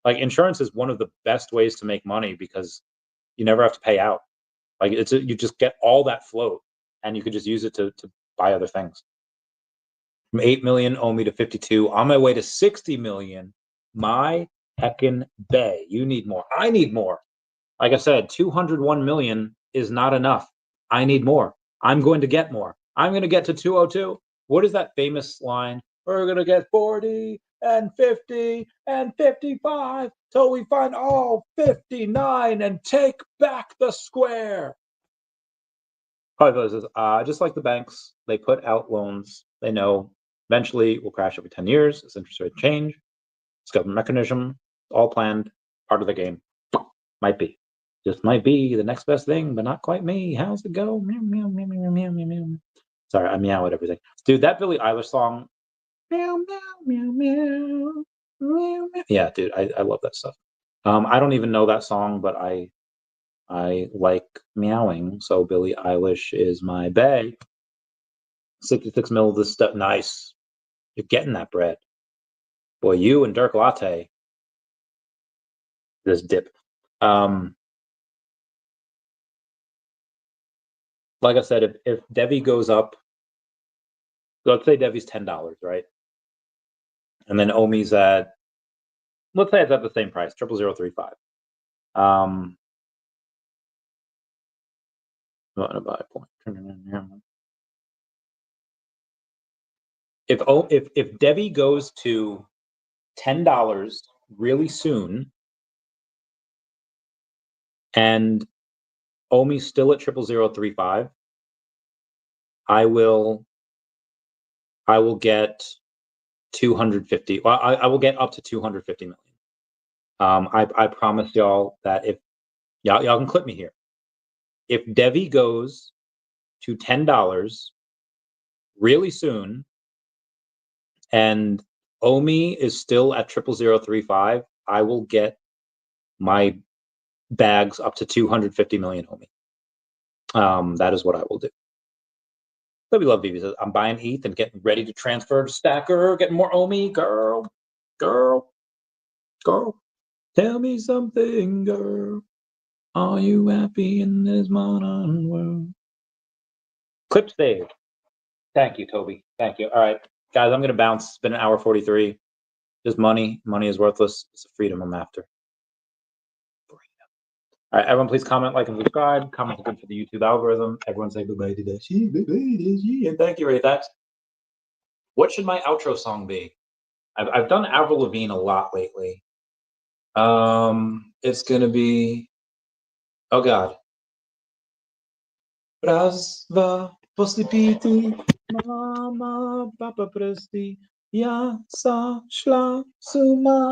S1: Like, insurance is one of the best ways to make money because you never have to pay out. Like, you just get all that float and you could just use it to buy other things. From 8 million OMI to 52, on my way to 60 million. My heckin' bay. You need more. I need more. Like I said, 201 million is not enough. I need more. I'm going to get more. I'm going to get to 202. What is that famous line? We're going to get 40 and 50 and 55 till we find all 59 and take back the square. Just like the banks, they put out loans. They know eventually will crash every 10 years as interest rates change. It's government mechanism, all planned, part of the game. Might be. Just might be the next best thing, but not quite me. How's it go? Meow, meow, meow, meow, meow, meow, meow. Sorry, I meow at everything. Dude, that Billie Eilish song. Meow, meow, meow, meow, meow, meow. Yeah, dude, I love that stuff. I don't even know that song, but I like meowing, so Billie Eilish is my bae. 66 mil of this stuff. Nice. You're getting that bread. Boy, you and Dirk Latte. This dip. Like I said, if DEVVE goes up, let's say DEVVE's $10, right? And then OMI's at, let's say it's at the same price, 00035. Buy point. If DEVVE goes to $10 really soon, and OMI's still at 00035, I will get 250. Well, I will get up to 250 million. I promise y'all that if y'all can clip me here, if DEVVE goes to $10 really soon, and OMI is still at 00035, I will get my bags up to 250 million OMI. That is what I will do. But we love VeVe says, I'm buying ETH and getting ready to transfer to Stacker, getting more OMI, girl. Tell me something, girl. Are you happy in this modern world? Clip saved. Thank you, Toby. Thank you. All right, guys, I'm going to bounce. It's been an hour 43. Just money. Money is worthless. It's a freedom I'm after. All right, everyone, please comment, like, and subscribe. Comment good for the YouTube algorithm. Everyone say bye-bye to that. And thank you, Ray. What should my outro song be? I've done Avril Lavigne a lot lately. It's going to be, oh, God. Prazva poslipiti, mama, papa prsti, ja sa šla suma.